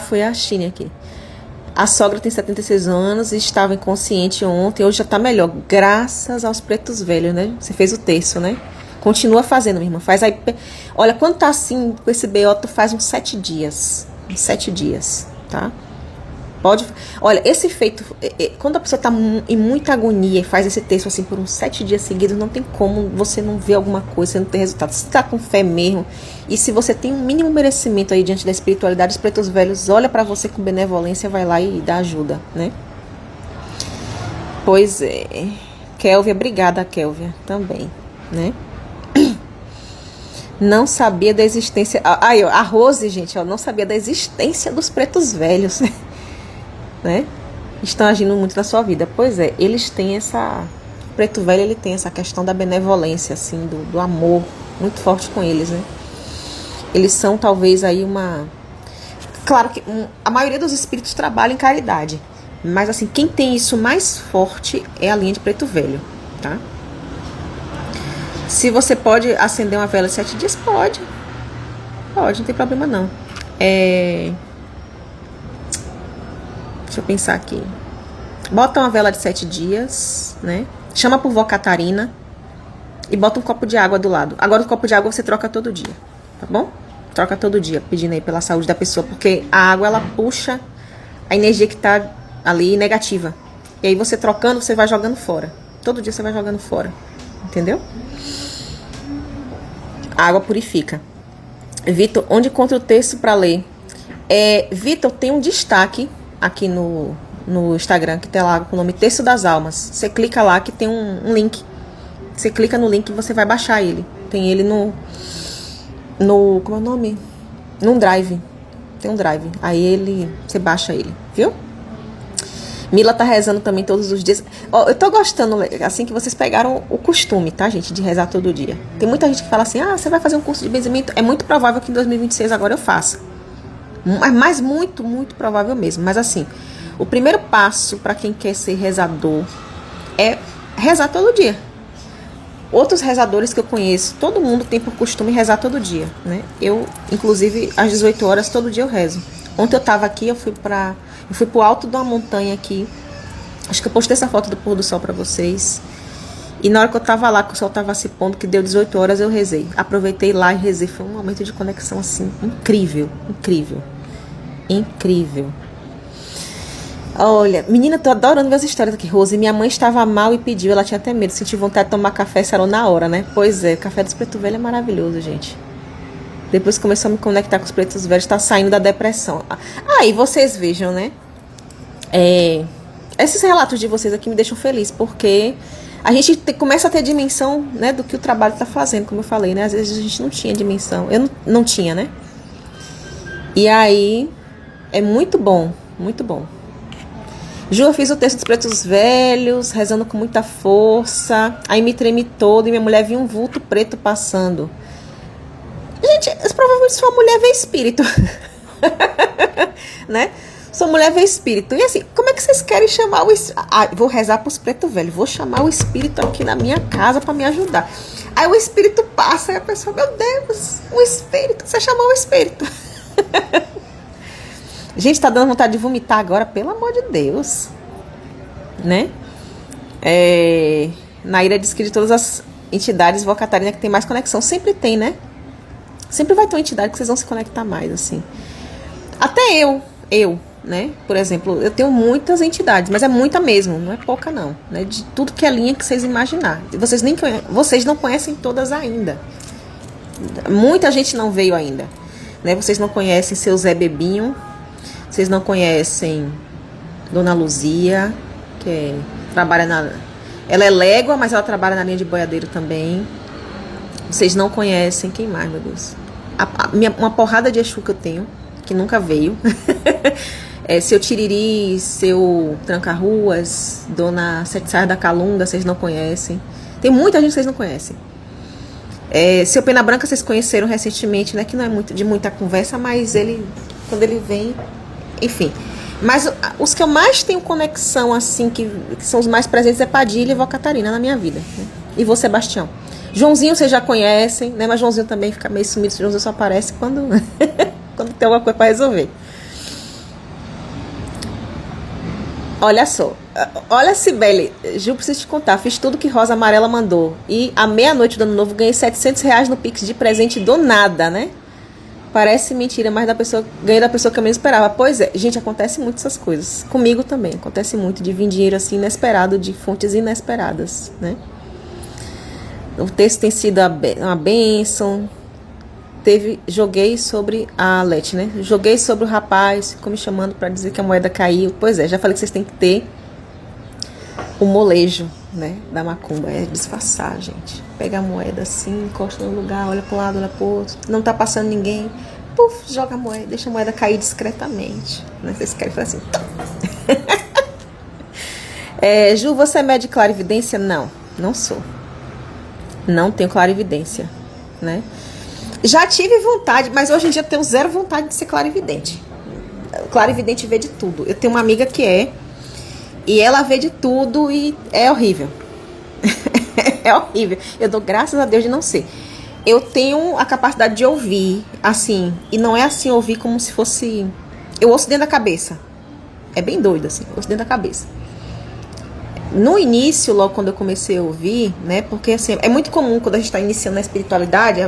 foi a Chine aqui. A sogra tem 76 anos e estava inconsciente ontem, hoje já tá melhor, graças aos pretos velhos, né? Você fez o terço, né? Continua fazendo, minha irmã. Faz aí. Olha, quando tá assim, com esse BO, tu faz uns 7 dias. Uns 7 dias, tá? Pode. Olha, esse feito. Quando a pessoa tá em muita agonia e faz esse texto assim por uns 7 dias seguidos, não tem como você não ver alguma coisa, você não ter resultado. Se tá com fé mesmo, e se você tem um mínimo merecimento aí diante da espiritualidade, os pretos velhos olha pra você com benevolência, vai lá e dá ajuda, né? Pois é. Kélvia, obrigada, Kélvia, também, né? Não sabia da existência. Aí, a Rose, gente, não sabia da existência dos pretos velhos, né? Estão agindo muito na sua vida. Pois é, eles têm essa... O preto velho, ele tem essa questão da benevolência, assim, do amor muito forte com eles, né? Eles são talvez aí uma... Claro que a maioria dos espíritos trabalha em caridade, mas assim, quem tem isso mais forte é a linha de preto velho, tá? Se você pode acender uma vela 7 dias, pode, não tem problema não. Deixa eu pensar aqui. Bota uma vela de 7 dias, né? Chama por vó Catarina e bota um copo de água do lado. Agora o copo de água você troca todo dia, tá bom? Troca todo dia, pedindo aí pela saúde da pessoa, porque a água, ela puxa a energia que tá ali negativa. E aí você trocando, você vai jogando fora. Todo dia você vai jogando fora, entendeu? A água purifica. Vitor, onde encontra o texto para ler? Vitor, tem um destaque aqui no Instagram, que tem lá com o nome Texto das Almas. Você clica lá que tem um link. Você clica no link e você vai baixar ele. Tem ele no como é o nome? Num drive. Tem um drive. Aí você baixa ele, viu? Mila tá rezando também todos os dias. Eu tô gostando, assim, que vocês pegaram o costume, tá, gente? De rezar todo dia. Tem muita gente que fala assim, você vai fazer um curso de benzimento? É muito provável que em 2026 agora eu faça. Mas muito, muito provável mesmo. Mas assim, o primeiro passo para quem quer ser rezador é rezar todo dia. Outros rezadores que eu conheço, todo mundo tem por costume rezar todo dia, né? Eu, inclusive, às 18 horas, todo dia eu rezo. Ontem eu tava aqui, eu fui pro alto de uma montanha aqui. Acho que eu postei essa foto do pôr do sol pra vocês. E na hora que eu tava lá, que o sol tava se pondo, que deu 18 horas, eu rezei. Aproveitei lá e rezei. Foi um momento de conexão, assim, incrível, incrível, incrível. Olha, menina, tô adorando ver as histórias aqui, Rose. Minha mãe estava mal e pediu, ela tinha até medo, senti vontade de tomar café, sarou na hora, né? Pois é, o café dos pretos velhos é maravilhoso, gente. Depois que começou a me conectar com os pretos velhos, tá saindo da depressão. E vocês vejam, né? Esses relatos de vocês aqui me deixam feliz, porque a gente começa a ter dimensão, né, do que o trabalho tá fazendo, como eu falei, né? Às vezes a gente não tinha dimensão. Eu não tinha, né? E aí, é muito bom, muito bom. Ju, eu fiz o texto dos pretos velhos, rezando com muita força. Aí me tremi todo e minha mulher viu um vulto preto passando. Gente, provavelmente sua mulher vê espírito. Né? Sua mulher vê espírito. E assim, como é que vocês querem chamar o espírito? Vou rezar pros pretos velhos. Vou chamar o espírito aqui na minha casa pra me ajudar. Aí o espírito passa e a pessoa, meu Deus, o espírito. Você chamou o espírito. Gente, tá dando vontade de vomitar agora, pelo amor de Deus. Né? Naira diz que de todas as entidades, vó Catarina que tem mais conexão. Sempre tem, né? Sempre vai ter uma entidade que vocês vão se conectar mais, assim. Até eu, né? Por exemplo, eu tenho muitas entidades, mas é muita mesmo, não é pouca não, né? De tudo que é linha que vocês imaginar. Vocês não conhecem todas ainda. Muita gente não veio ainda, né? Vocês não conhecem seu Zé Bebinho, vocês não conhecem Dona Luzia, trabalha ela é légua, mas ela trabalha na linha de boiadeiro também. Vocês não conhecem, quem mais, meu Deus? Uma porrada de Exu que eu tenho, que nunca veio. Seu Tiriri, seu Tranca-Ruas, Dona Sete Saias da Calunga, vocês não conhecem. Tem muita gente que vocês não conhecem. Seu Pena Branca vocês conheceram recentemente, né? Que não é muito de muita conversa, mas quando ele vem, enfim. Mas os que eu mais tenho conexão, assim, que são os mais presentes, é Padilha e Vó Catarina na minha vida, né? E você, Sebastião. Joãozinho vocês já conhecem, né? Mas Joãozinho também fica meio sumido. Joãozinho só aparece quando tem alguma coisa para resolver. Olha só. Olha, Cibele, Ju, preciso te contar. Fiz tudo que Rosa Amarela mandou. E à meia-noite do ano novo ganhei R$700 no Pix de presente do nada, né? Parece mentira, mas ganhei da pessoa que eu menos esperava. Pois é, gente, acontece muito essas coisas. Comigo também. Acontece muito de vir dinheiro assim inesperado, de fontes inesperadas, né? O texto tem sido uma bênção. Joguei sobre a Leti, né? Joguei sobre o rapaz, ficou me chamando para dizer que a moeda caiu. Pois é, já falei que vocês têm que ter o molejo, né? Da macumba. É disfarçar, gente. Pega a moeda assim, encosta no lugar, olha para um lado, olha para o outro. Não tá passando ninguém. Puf, joga a moeda, deixa a moeda cair discretamente. Né? Vocês querem fazer assim. Ju, você é médium de clarividência? Não, não sou. Não tenho clarividência, né? Já tive vontade, mas hoje em dia eu tenho zero vontade de ser clarividente. Clarividente vê de tudo. Eu tenho uma amiga que e ela vê de tudo e é horrível. É horrível. Eu dou graças a Deus de não ser. Eu tenho a capacidade de ouvir, assim, e não é assim ouvir como se fosse... Eu ouço dentro da cabeça. É bem doido, assim, eu ouço dentro da cabeça. No início, logo quando eu comecei a ouvir, né, porque assim, é muito comum quando a gente está iniciando na espiritualidade,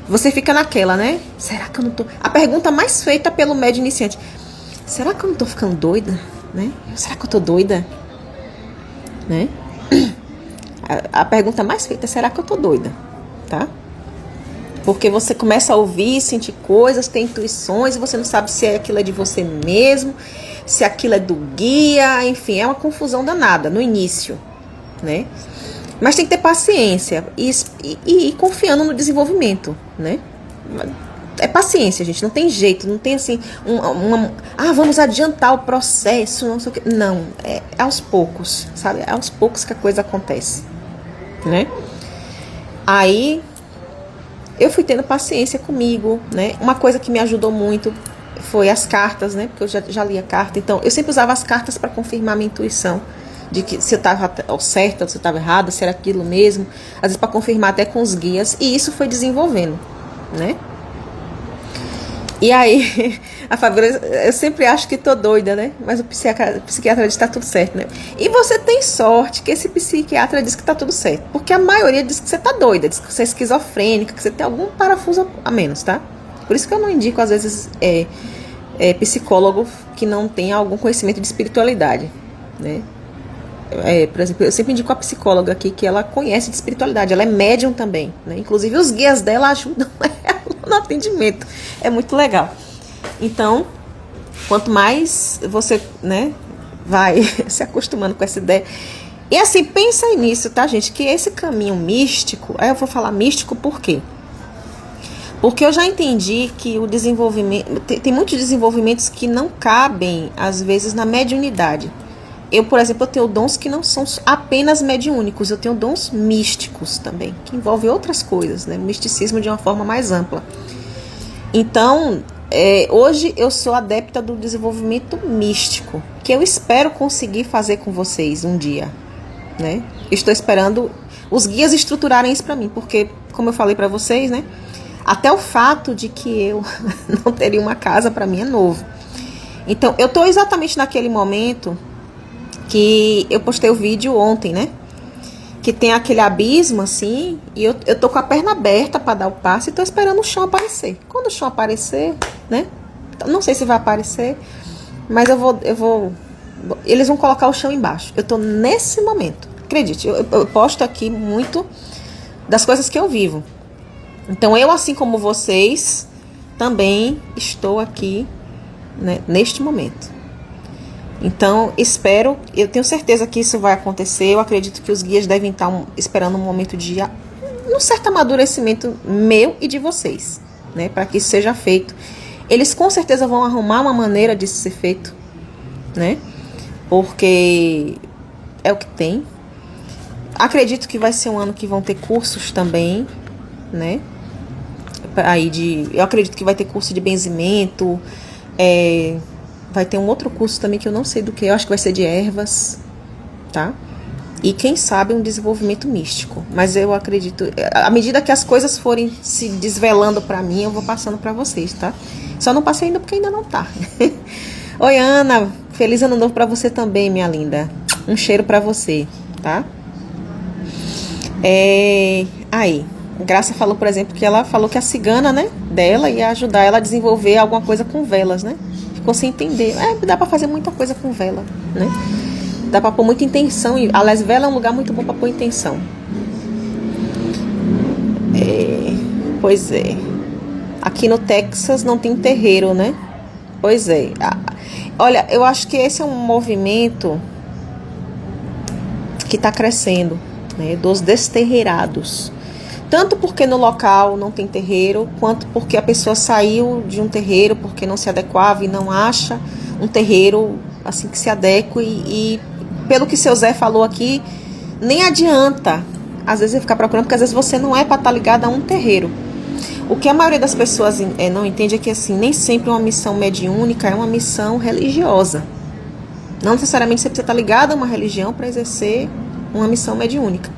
você fica naquela, né, será que eu não tô... A pergunta mais feita pelo médium iniciante, será que eu não tô ficando doida, né, será que eu tô doida, né, a pergunta mais feita é, será que eu tô doida, tá, porque você começa a ouvir, sentir coisas, ter intuições, e você não sabe se aquilo é de você mesmo, se aquilo é do guia, enfim, é uma confusão danada no início, né? Mas tem que ter paciência e ir confiando no desenvolvimento, né? É paciência, gente, não tem jeito, não tem assim, vamos adiantar o processo, não sei o que. Não, é aos poucos, sabe? É aos poucos que a coisa acontece, né? Aí, eu fui tendo paciência comigo, né? Uma coisa que me ajudou muito foi as cartas, né? Porque eu já li a carta. Então, eu sempre usava as cartas para confirmar minha intuição. De que se eu estava certa, se eu estava errada, se era aquilo mesmo. Às vezes para confirmar até com os guias. E isso foi desenvolvendo, né? E aí, a Fabiola, eu sempre acho que tô doida, né? Mas o psiquiatra diz que tá tudo certo, né? E você tem sorte que esse psiquiatra diz que tá tudo certo. Porque a maioria diz que você tá doida, diz que você é esquizofrênica, que você tem algum parafuso a menos, tá? Por isso que eu não indico, às vezes, psicólogo que não tenha algum conhecimento de espiritualidade, né? Por exemplo, eu sempre indico a psicóloga aqui que ela conhece de espiritualidade, ela é médium também, né? Inclusive os guias dela ajudam ela no atendimento, é muito legal. Então, quanto mais você, né, vai se acostumando com essa ideia, e assim, pensa nisso, tá, gente, que esse caminho místico, eu vou falar místico por quê? Porque eu já entendi que o desenvolvimento, tem muitos desenvolvimentos que não cabem, às vezes, na mediunidade. Eu, por exemplo, eu tenho dons que não são apenas mediúnicos, eu tenho dons místicos também, que envolvem outras coisas, né? Misticismo de uma forma mais ampla. Então, hoje eu sou adepta do desenvolvimento místico, que eu espero conseguir fazer com vocês um dia, né? Estou esperando os guias estruturarem isso para mim, porque, como eu falei para vocês, né? Até o fato de que eu não teria uma casa para mim é novo. Então, eu estou exatamente naquele momento que eu postei o vídeo ontem, né? que tem aquele abismo assim, e eu tô com a perna aberta para dar o passo e tô esperando o chão aparecer. Quando o chão aparecer, né? Não sei se vai aparecer, mas eles vão colocar o chão embaixo. Eu tô nesse momento. Acredite, eu posto aqui muito das coisas que eu vivo. Então eu, assim como vocês, também estou aqui, né, neste momento. Então, eu tenho certeza que isso vai acontecer. Eu acredito que os guias devem estar esperando um momento de um certo amadurecimento meu e de vocês, né? Para que isso seja feito. Eles com certeza vão arrumar uma maneira disso ser feito, né? Porque é o que tem. Acredito que vai ser um ano que vão ter cursos também, né? Eu acredito que vai ter curso de benzimento, vai ter um outro curso também que eu não sei do que, eu acho que vai ser de ervas, tá? E quem sabe um desenvolvimento místico. Mas eu acredito, à medida que as coisas forem se desvelando pra mim, eu vou passando pra vocês, tá? Só não passei ainda porque ainda não tá. Oi, Ana, feliz ano novo pra você também, minha linda. Um cheiro pra você, tá? Aí, Graça falou, por exemplo, que ela falou que a cigana, né, dela ia ajudar ela a desenvolver alguma coisa com velas, né? Ficou sem entender. Dá pra fazer muita coisa com vela, né? Dá pra pôr muita intenção. Aliás, vela é um lugar muito bom pra pôr intenção. Pois é. Aqui no Texas não tem terreiro, né? Pois é. Olha, eu acho que esse é um movimento que tá crescendo, né? Dos desterreirados. Tanto porque no local não tem terreiro, quanto porque a pessoa saiu de um terreiro porque não se adequava e não acha um terreiro assim que se adeque. E pelo que seu Zé falou aqui, nem adianta às vezes ficar procurando, porque às vezes você não é para estar ligado a um terreiro. O que a maioria das pessoas não entende é que assim, nem sempre uma missão mediúnica é uma missão religiosa. Não necessariamente você precisa estar ligado a uma religião para exercer uma missão mediúnica.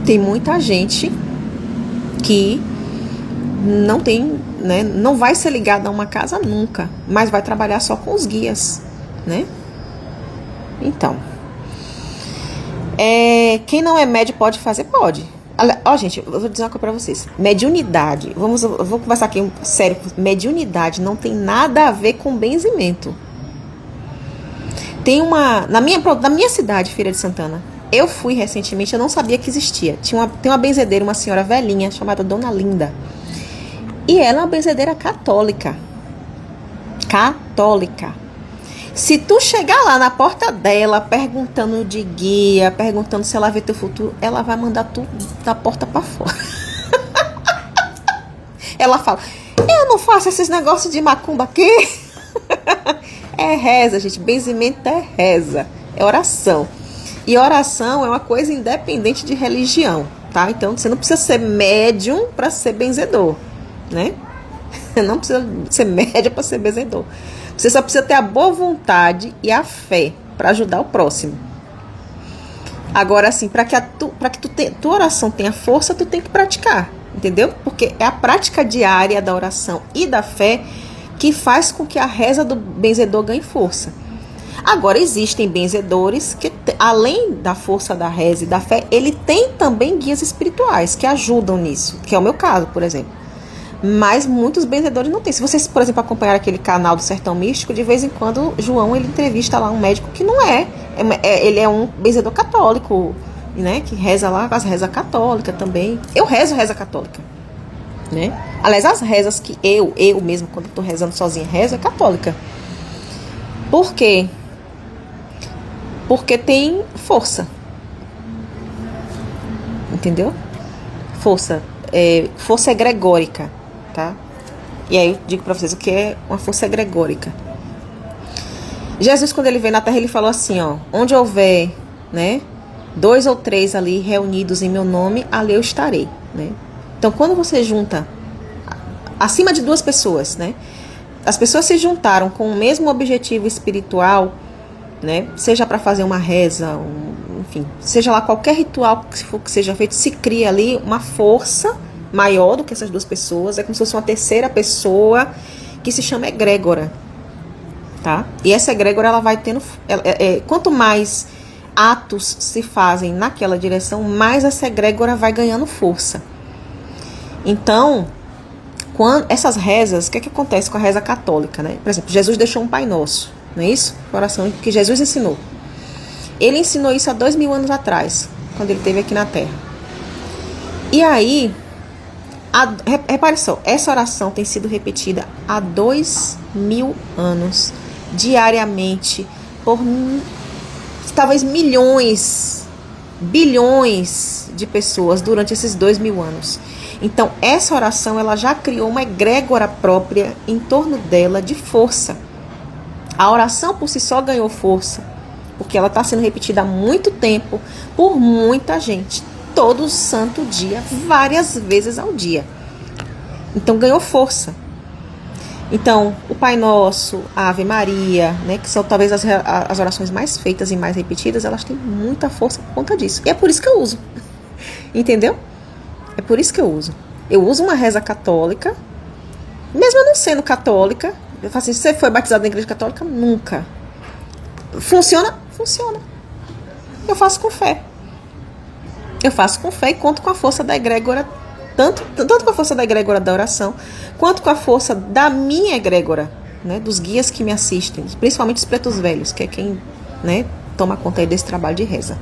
Tem muita gente que não tem, né, não vai ser ligada a uma casa nunca, mas vai trabalhar só com os guias, né? Então, quem não é médio pode fazer? Pode. Gente, eu vou dizer uma coisa pra vocês. Mediunidade, eu vou conversar aqui sério. Mediunidade não tem nada a ver com benzimento. Tem na minha cidade, Feira de Santana, eu fui recentemente, eu não sabia que existia. Tem uma benzedeira, uma senhora velhinha, chamada Dona Linda. E ela é uma benzedeira católica. Católica. Se tu chegar lá na porta dela, perguntando de guia, perguntando se ela vê teu futuro, ela vai mandar tu da porta pra fora. Ela fala, eu não faço esses negócios de macumba aqui. É reza, gente. Benzimento é reza. É oração. E oração é uma coisa independente de religião, tá? Então, você não precisa ser médium para ser benzedor, né? Não precisa ser médium para ser benzedor. Você só precisa ter a boa vontade e a fé para ajudar o próximo. Agora, assim, para que tua oração tenha força, tu tem que praticar, entendeu? Porque é a prática diária da oração e da fé que faz com que a reza do benzedor ganhe força. Agora, existem benzedores que, além da força da reza e da fé, ele tem também guias espirituais que ajudam nisso, que é o meu caso, por exemplo. Mas muitos benzedores não têm. Se vocês, por exemplo, acompanhar aquele canal do Sertão Místico, de vez em quando, João, ele entrevista lá um médico que não ele é um benzedor católico, né, que reza lá com as rezas católicas também. Eu rezo reza católica, né? Aliás, as rezas que eu mesmo, quando estou rezando sozinha, rezo é católica. Por quê? Porque tem força. Entendeu? Força. Força egregórica, tá? E aí eu digo pra vocês o que é uma força egregórica. Jesus, quando ele veio na Terra, ele falou assim, ó, onde houver, né, 2 ou 3 ali reunidos em meu nome, ali eu estarei, né? Então, quando você junta acima de 2 pessoas, né, as pessoas se juntaram com o mesmo objetivo espiritual, né, seja para fazer uma reza, enfim, seja lá qualquer ritual que seja feito, se cria ali uma força maior do que essas 2 pessoas, é como se fosse uma terceira pessoa que se chama egrégora, tá? E essa egrégora, ela vai tendo, quanto mais atos se fazem naquela direção, mais essa egrégora vai ganhando força. Então, quando essas rezas, o que acontece com a reza católica, né? Por exemplo, Jesus deixou um Pai Nosso, não é isso? Oração que Jesus ensinou. Ele ensinou isso há 2000 anos atrás, quando ele esteve aqui na Terra. E aí, repare só, essa oração tem sido repetida há 2000 anos, diariamente, por talvez milhões, bilhões de pessoas durante esses 2000 anos. Então, essa oração, ela já criou uma egrégora própria em torno dela de força. A oração por si só ganhou força, porque ela está sendo repetida há muito tempo por muita gente, todo santo dia, várias vezes ao dia. Então, ganhou força. Então, o Pai Nosso, a Ave Maria, né, que são talvez as orações mais feitas e mais repetidas, elas têm muita força por conta disso. E é por isso que eu uso. Entendeu? É por isso que eu uso. Eu uso uma reza católica, mesmo eu não sendo católica. Eu falo assim, você foi batizado na igreja católica? Nunca. Funciona? Funciona. Eu faço com fé. Eu faço com fé e conto com a força da egrégora, tanto com a força da egrégora da oração, quanto com a força da minha egrégora, né, dos guias que me assistem, principalmente os pretos velhos, que é quem, né, toma conta aí desse trabalho de reza.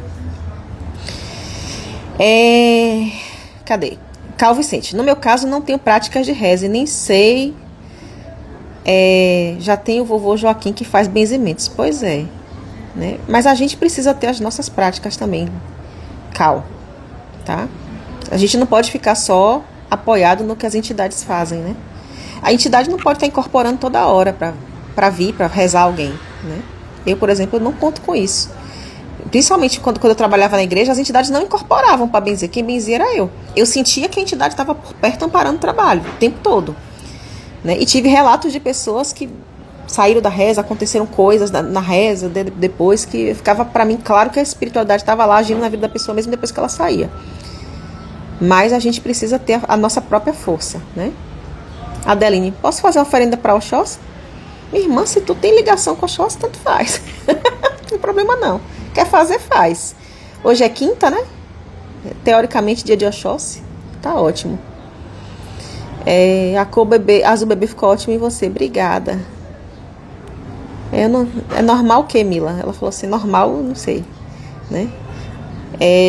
Cadê? Carl Vicente. No meu caso, não tenho práticas de reza e nem sei. Já tem o vovô Joaquim que faz benzimentos. Pois é, né? Mas a gente precisa ter as nossas práticas também, Cal, tá? A gente não pode ficar só apoiado no que as entidades fazem, né? A entidade não pode estar incorporando toda hora para vir, para rezar alguém, né? Eu, por exemplo, eu não conto com isso. Principalmente quando eu trabalhava na igreja, as entidades não incorporavam para benzer. Quem benzia era eu. Eu sentia que a entidade estava por perto amparando o trabalho, o tempo todo, né? E tive relatos de pessoas que saíram da reza, aconteceram coisas na reza, depois que ficava para mim claro que a espiritualidade estava lá agindo na vida da pessoa mesmo depois que ela saía. Mas a gente precisa ter a nossa própria força, né? Adeline, posso fazer uma oferenda para Oxóssi? Minha irmã, se tu tem ligação com Oxóssi, tanto faz. Não tem problema não. Quer fazer, faz. Hoje é quinta, né? Teoricamente, dia de Oxóssi. Tá ótimo. A cor bebê, azul bebê ficou ótimo em você. Obrigada. É normal o que, Mila? Ela falou assim, normal, não sei, né?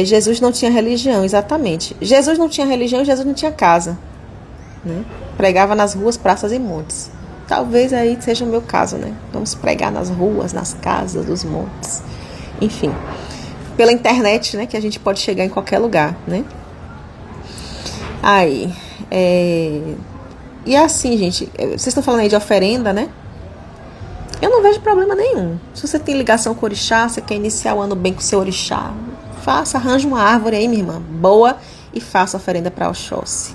Jesus não tinha religião, exatamente. Jesus não tinha religião e Jesus não tinha casa, né? Pregava nas ruas, praças e montes. Talvez aí seja o meu caso, né? Vamos pregar nas ruas, nas casas, nos montes. Enfim, pela internet, né? Que a gente pode chegar em qualquer lugar, né? Aí, e assim, gente, vocês estão falando aí de oferenda, né? Eu não vejo problema nenhum. Se você tem ligação com o orixá, você quer iniciar o ano bem com o seu orixá, arranja uma árvore aí, minha irmã, boa, e faça oferenda para Oxóssi.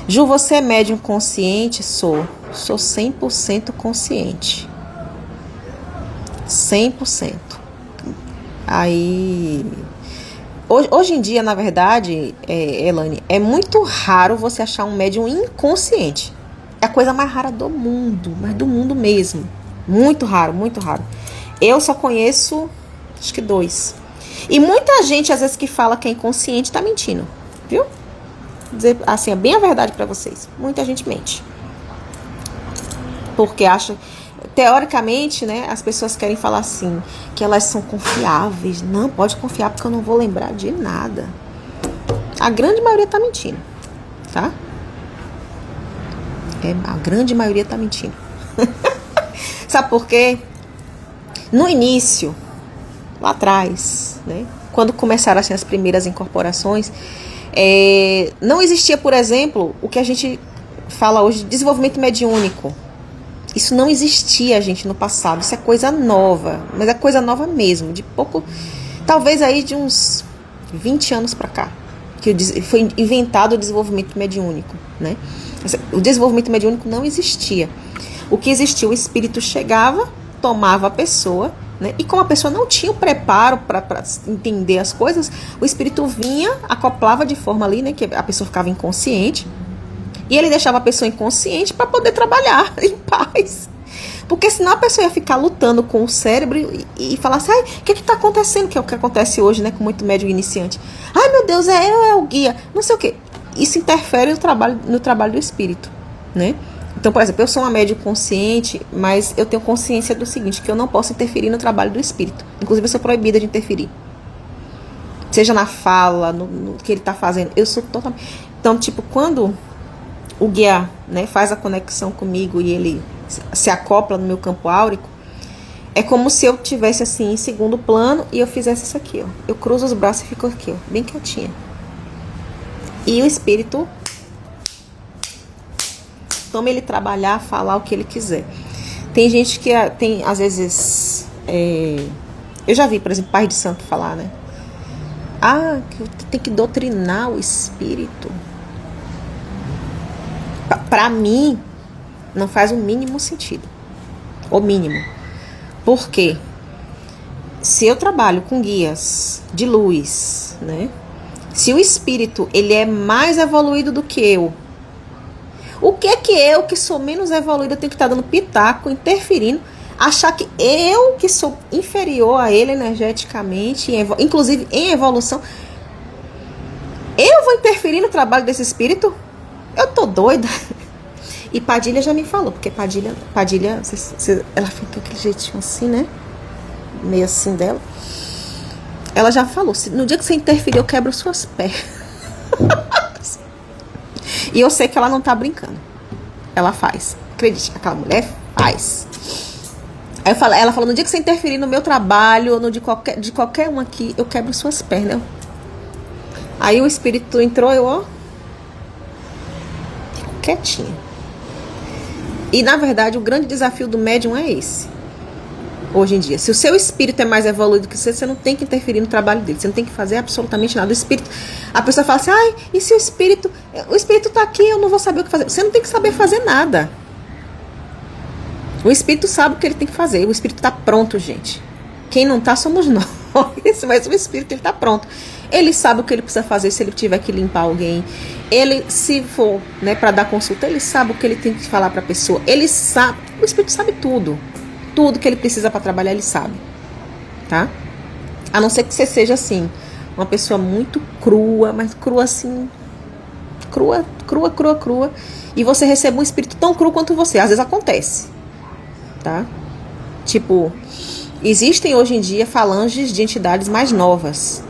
Ju, você é médium consciente? Sou 100% consciente. 100%. Aí, hoje em dia, na verdade, Elane, é muito raro você achar um médium inconsciente. É a coisa mais rara do mundo, mas do mundo mesmo. Muito raro, muito raro. Eu só conheço, acho que 2. E muita gente, às vezes, que fala que é inconsciente, tá mentindo, viu? Dizer assim, é bem a verdade pra vocês. Muita gente mente. Porque acha, teoricamente, né, as pessoas querem falar assim, que elas são confiáveis. Não, pode confiar porque eu não vou lembrar de nada. A grande maioria tá mentindo, tá? A grande maioria tá mentindo. Sabe por quê? No início, lá atrás, né, quando começaram assim, as primeiras incorporações, não existia, por exemplo, o que a gente fala hoje de desenvolvimento mediúnico. Isso não existia, gente, no passado. Isso é coisa nova, mas é coisa nova mesmo, de pouco, talvez aí de uns 20 anos para cá, que foi inventado o desenvolvimento mediúnico, né? O desenvolvimento mediúnico não existia. O que existia, o espírito chegava, tomava a pessoa, né? E como a pessoa não tinha o preparo para entender as coisas, o espírito vinha, acoplava de forma ali, né, que a pessoa ficava inconsciente, e ele deixava a pessoa inconsciente para poder trabalhar em paz. Porque senão a pessoa ia ficar lutando com o cérebro e falar assim, ai, o que está acontecendo? Que é o que acontece hoje, né, com muito médium iniciante. Ai, meu Deus, é eu, é o guia, não sei o quê. Isso interfere no trabalho do espírito, né? Então, por exemplo, eu sou uma médium consciente, mas eu tenho consciência do seguinte, que eu não posso interferir no trabalho do espírito. Inclusive, eu sou proibida de interferir. Seja na fala, no que ele está fazendo. Eu sou totalmente... Então, tipo, quando o guia, né, faz a conexão comigo e ele se acopla no meu campo áurico, é como se eu tivesse assim em segundo plano e eu fizesse isso aqui, ó. Eu cruzo os braços e fico aqui, ó, bem quietinha. E o espírito toma ele trabalhar, falar o que ele quiser. Tem gente que tem, às vezes, eu já vi, por exemplo, pai de santo falar, né? Ah, que tem que doutrinar o espírito. Para mim, não faz o mínimo sentido. O mínimo. Por quê? Se eu trabalho com guias de luz, né? Se o espírito, ele é mais evoluído do que eu, o que é que eu, que sou menos evoluída, tenho que estar dando pitaco, interferindo, achar que eu, que sou inferior a ele energeticamente, inclusive em evolução, eu vou interferir no trabalho desse espírito? Eu tô doida. E Padilha já me falou, porque Padilha ela fica aquele jeitinho assim, né? Meio assim dela. Ela já falou, no dia que você interferir, eu quebro suas pernas. E eu sei que ela não tá brincando. Ela faz. Acredite, aquela mulher faz. Aí ela falou, no dia que você interferir no meu trabalho, ou no de qualquer um aqui, eu quebro suas pernas. Aí o espírito entrou, eu, fico quietinha. E na verdade, o grande desafio do médium é esse. Hoje em dia, se o seu espírito é mais evoluído que você não tem que interferir no trabalho dele, você não tem que fazer absolutamente nada. O espírito, a pessoa fala assim, ai, e se o espírito tá aqui, eu não vou saber o que fazer. Você não tem que saber fazer nada. O espírito sabe o que ele tem que fazer, o espírito tá pronto, gente. Quem não tá somos nós, mas o espírito, ele tá pronto. Ele sabe o que ele precisa fazer se ele tiver que limpar alguém. Ele, se for, né, para dar consulta, ele sabe o que ele tem que falar pra pessoa. Ele sabe, o espírito sabe tudo. Tudo que ele precisa para trabalhar, ele sabe, tá? A não ser que você seja, assim, uma pessoa muito crua, mas crua assim, crua, e você recebe um espírito tão cru quanto você. Às vezes acontece, tá? Tipo, existem hoje em dia falanges de entidades mais novas.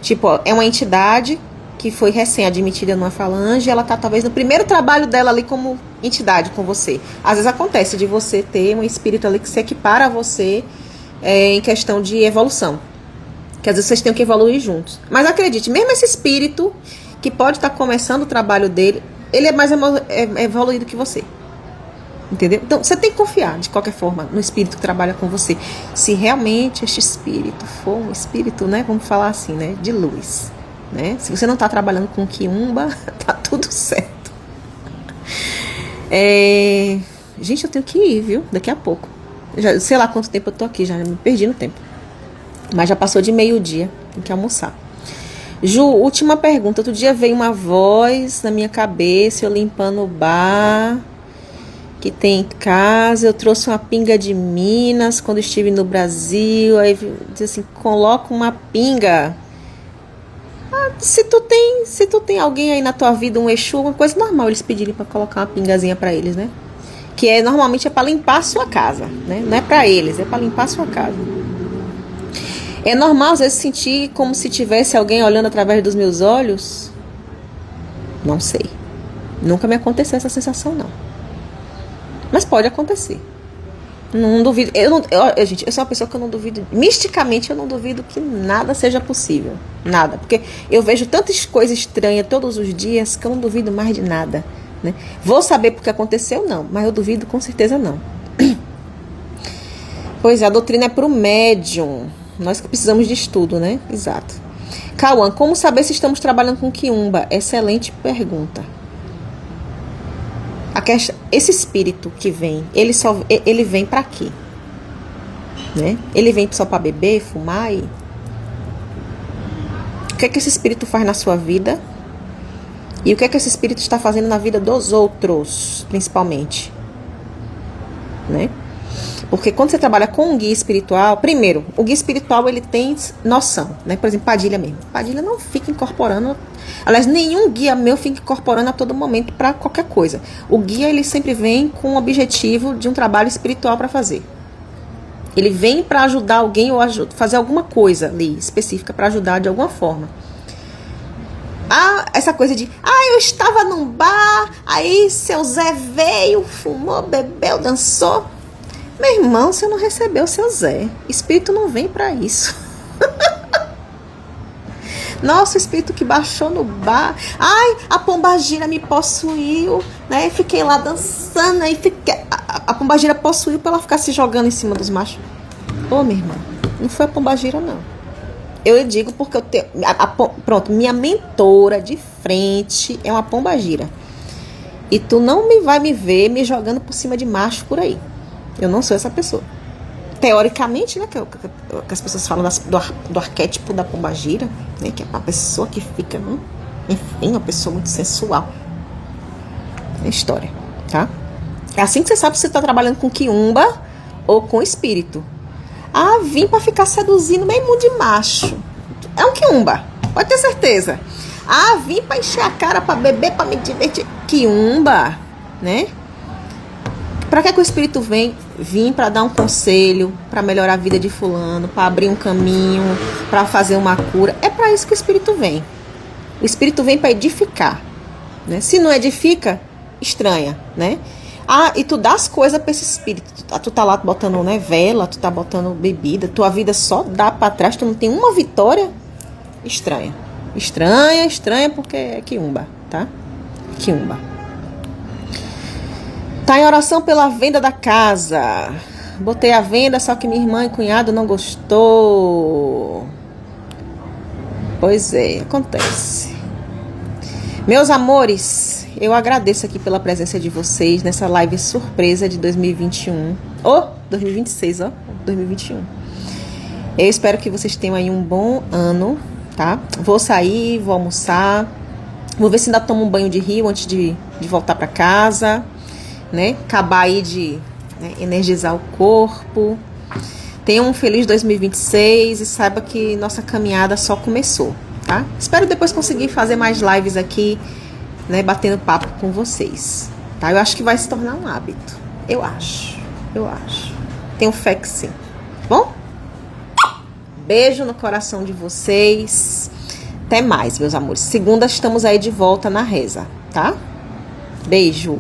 Tipo, é uma entidade que foi recém-admitida numa falange, ela tá talvez no primeiro trabalho dela ali como entidade com você. Às vezes acontece de você ter um espírito ali que se equipara a você em questão de evolução. Que às vezes vocês têm que evoluir juntos. Mas acredite, mesmo esse espírito que pode estar começando o trabalho dele, ele é mais evoluído que você. Entendeu? Então, você tem que confiar, de qualquer forma, no espírito que trabalha com você. Se realmente este espírito for um espírito, né, vamos falar assim, né, de luz. Né? Se você não está trabalhando com quiumba, tá tudo certo. Gente, eu tenho que ir, viu? Daqui a pouco. Já, sei lá quanto tempo eu tô aqui, já me perdi no tempo. Mas já passou de meio-dia, tem que almoçar. Ju, última pergunta. Outro dia veio uma voz na minha cabeça, eu limpando o bar que tem em casa. Eu trouxe uma pinga de Minas quando estive no Brasil. Aí diz assim, coloca uma pinga. Se tu tem alguém aí na tua vida, um Exu, uma coisa normal, eles pedirem pra colocar uma pingazinha pra eles, né? Que normalmente é pra limpar a sua casa, né? Não é pra eles, é pra limpar a sua casa. É normal às vezes sentir como se tivesse alguém olhando através dos meus olhos? Não sei. Nunca me aconteceu essa sensação, não. Mas pode acontecer. Não duvido. Gente, eu sou uma pessoa que eu não duvido. Misticamente, eu não duvido que nada seja possível. Nada. Porque eu vejo tantas coisas estranhas todos os dias que eu não duvido mais de nada. Né? Vou saber porque aconteceu? Não. Mas eu duvido com certeza não. Pois é, a doutrina é pro médium. Nós que precisamos de estudo, né? Exato. Cauã, como saber se estamos trabalhando com quiumba? Excelente pergunta. Esse espírito que vem, ele vem para quê? Né? Ele vem só para beber, fumar e... O que é que esse espírito faz na sua vida? E o que é que esse espírito está fazendo na vida dos outros, principalmente? Né? Porque quando você trabalha com um guia espiritual, primeiro, o guia espiritual ele tem noção, né? Por exemplo, Padilha mesmo. Padilha não fica incorporando, aliás, nenhum guia meu fica incorporando a todo momento para qualquer coisa. O guia ele sempre vem com o objetivo de um trabalho espiritual para fazer. Ele vem para ajudar alguém ou fazer alguma coisa ali específica para ajudar de alguma forma. Essa coisa de, eu estava num bar, aí seu Zé veio, fumou, bebeu, dançou. Meu irmão, você não recebeu o seu Zé. Espírito não vem para isso. Nossa, o espírito que baixou no bar. A pombagira me possuiu, né? Fiquei lá dançando, aí a pombagira possuiu pra ela ficar se jogando em cima dos machos. Ô, meu irmão, não foi a pombagira, não. Eu digo porque eu tenho... Pronto, minha mentora de frente é uma pombagira. E tu não vai me ver me jogando por cima de macho por aí. Eu não sou essa pessoa. Teoricamente, né, que as pessoas falam do arquétipo da pombagira, né, que é uma pessoa que fica, enfim, uma pessoa muito sensual. É história, tá? É assim que você sabe se você tá trabalhando com quiumba ou com espírito. Vim pra ficar seduzindo meio mundo de macho. É um quiumba, pode ter certeza. Vim pra encher a cara, pra beber, pra me divertir. Quiumba, né? Pra que o espírito vem? Vim para dar um conselho, para melhorar a vida de fulano, para abrir um caminho, para fazer uma cura. É para isso que o espírito vem. O espírito vem para edificar, né? Se não edifica, estranha, né? E tu dá as coisas para esse espírito. Tu tá lá botando, né, vela, tu tá botando bebida, tua vida só dá para trás, tu não tem uma vitória. Estranha. Estranha porque é quiumba, tá? Quiumba. Tá em oração pela venda da casa. Botei a venda, só que minha irmã e cunhado não gostou. Pois é, acontece. Meus amores, eu agradeço aqui pela presença de vocês nessa live surpresa de 2021. 2026, 2021. Eu espero que vocês tenham aí um bom ano, tá? Vou sair, vou almoçar. Vou ver se ainda tomo um banho de rio antes de voltar para casa. Né? Acabar aí de energizar o corpo. Tenha um feliz 2026 e saiba que nossa caminhada só começou, tá? Espero depois conseguir fazer mais lives aqui, né, batendo papo com vocês, tá? Eu acho que vai se tornar um hábito. Eu acho. Tenho fé que sim. Bom? Beijo no coração de vocês. Até mais, meus amores. Segunda estamos aí de volta na reza, tá? Beijo.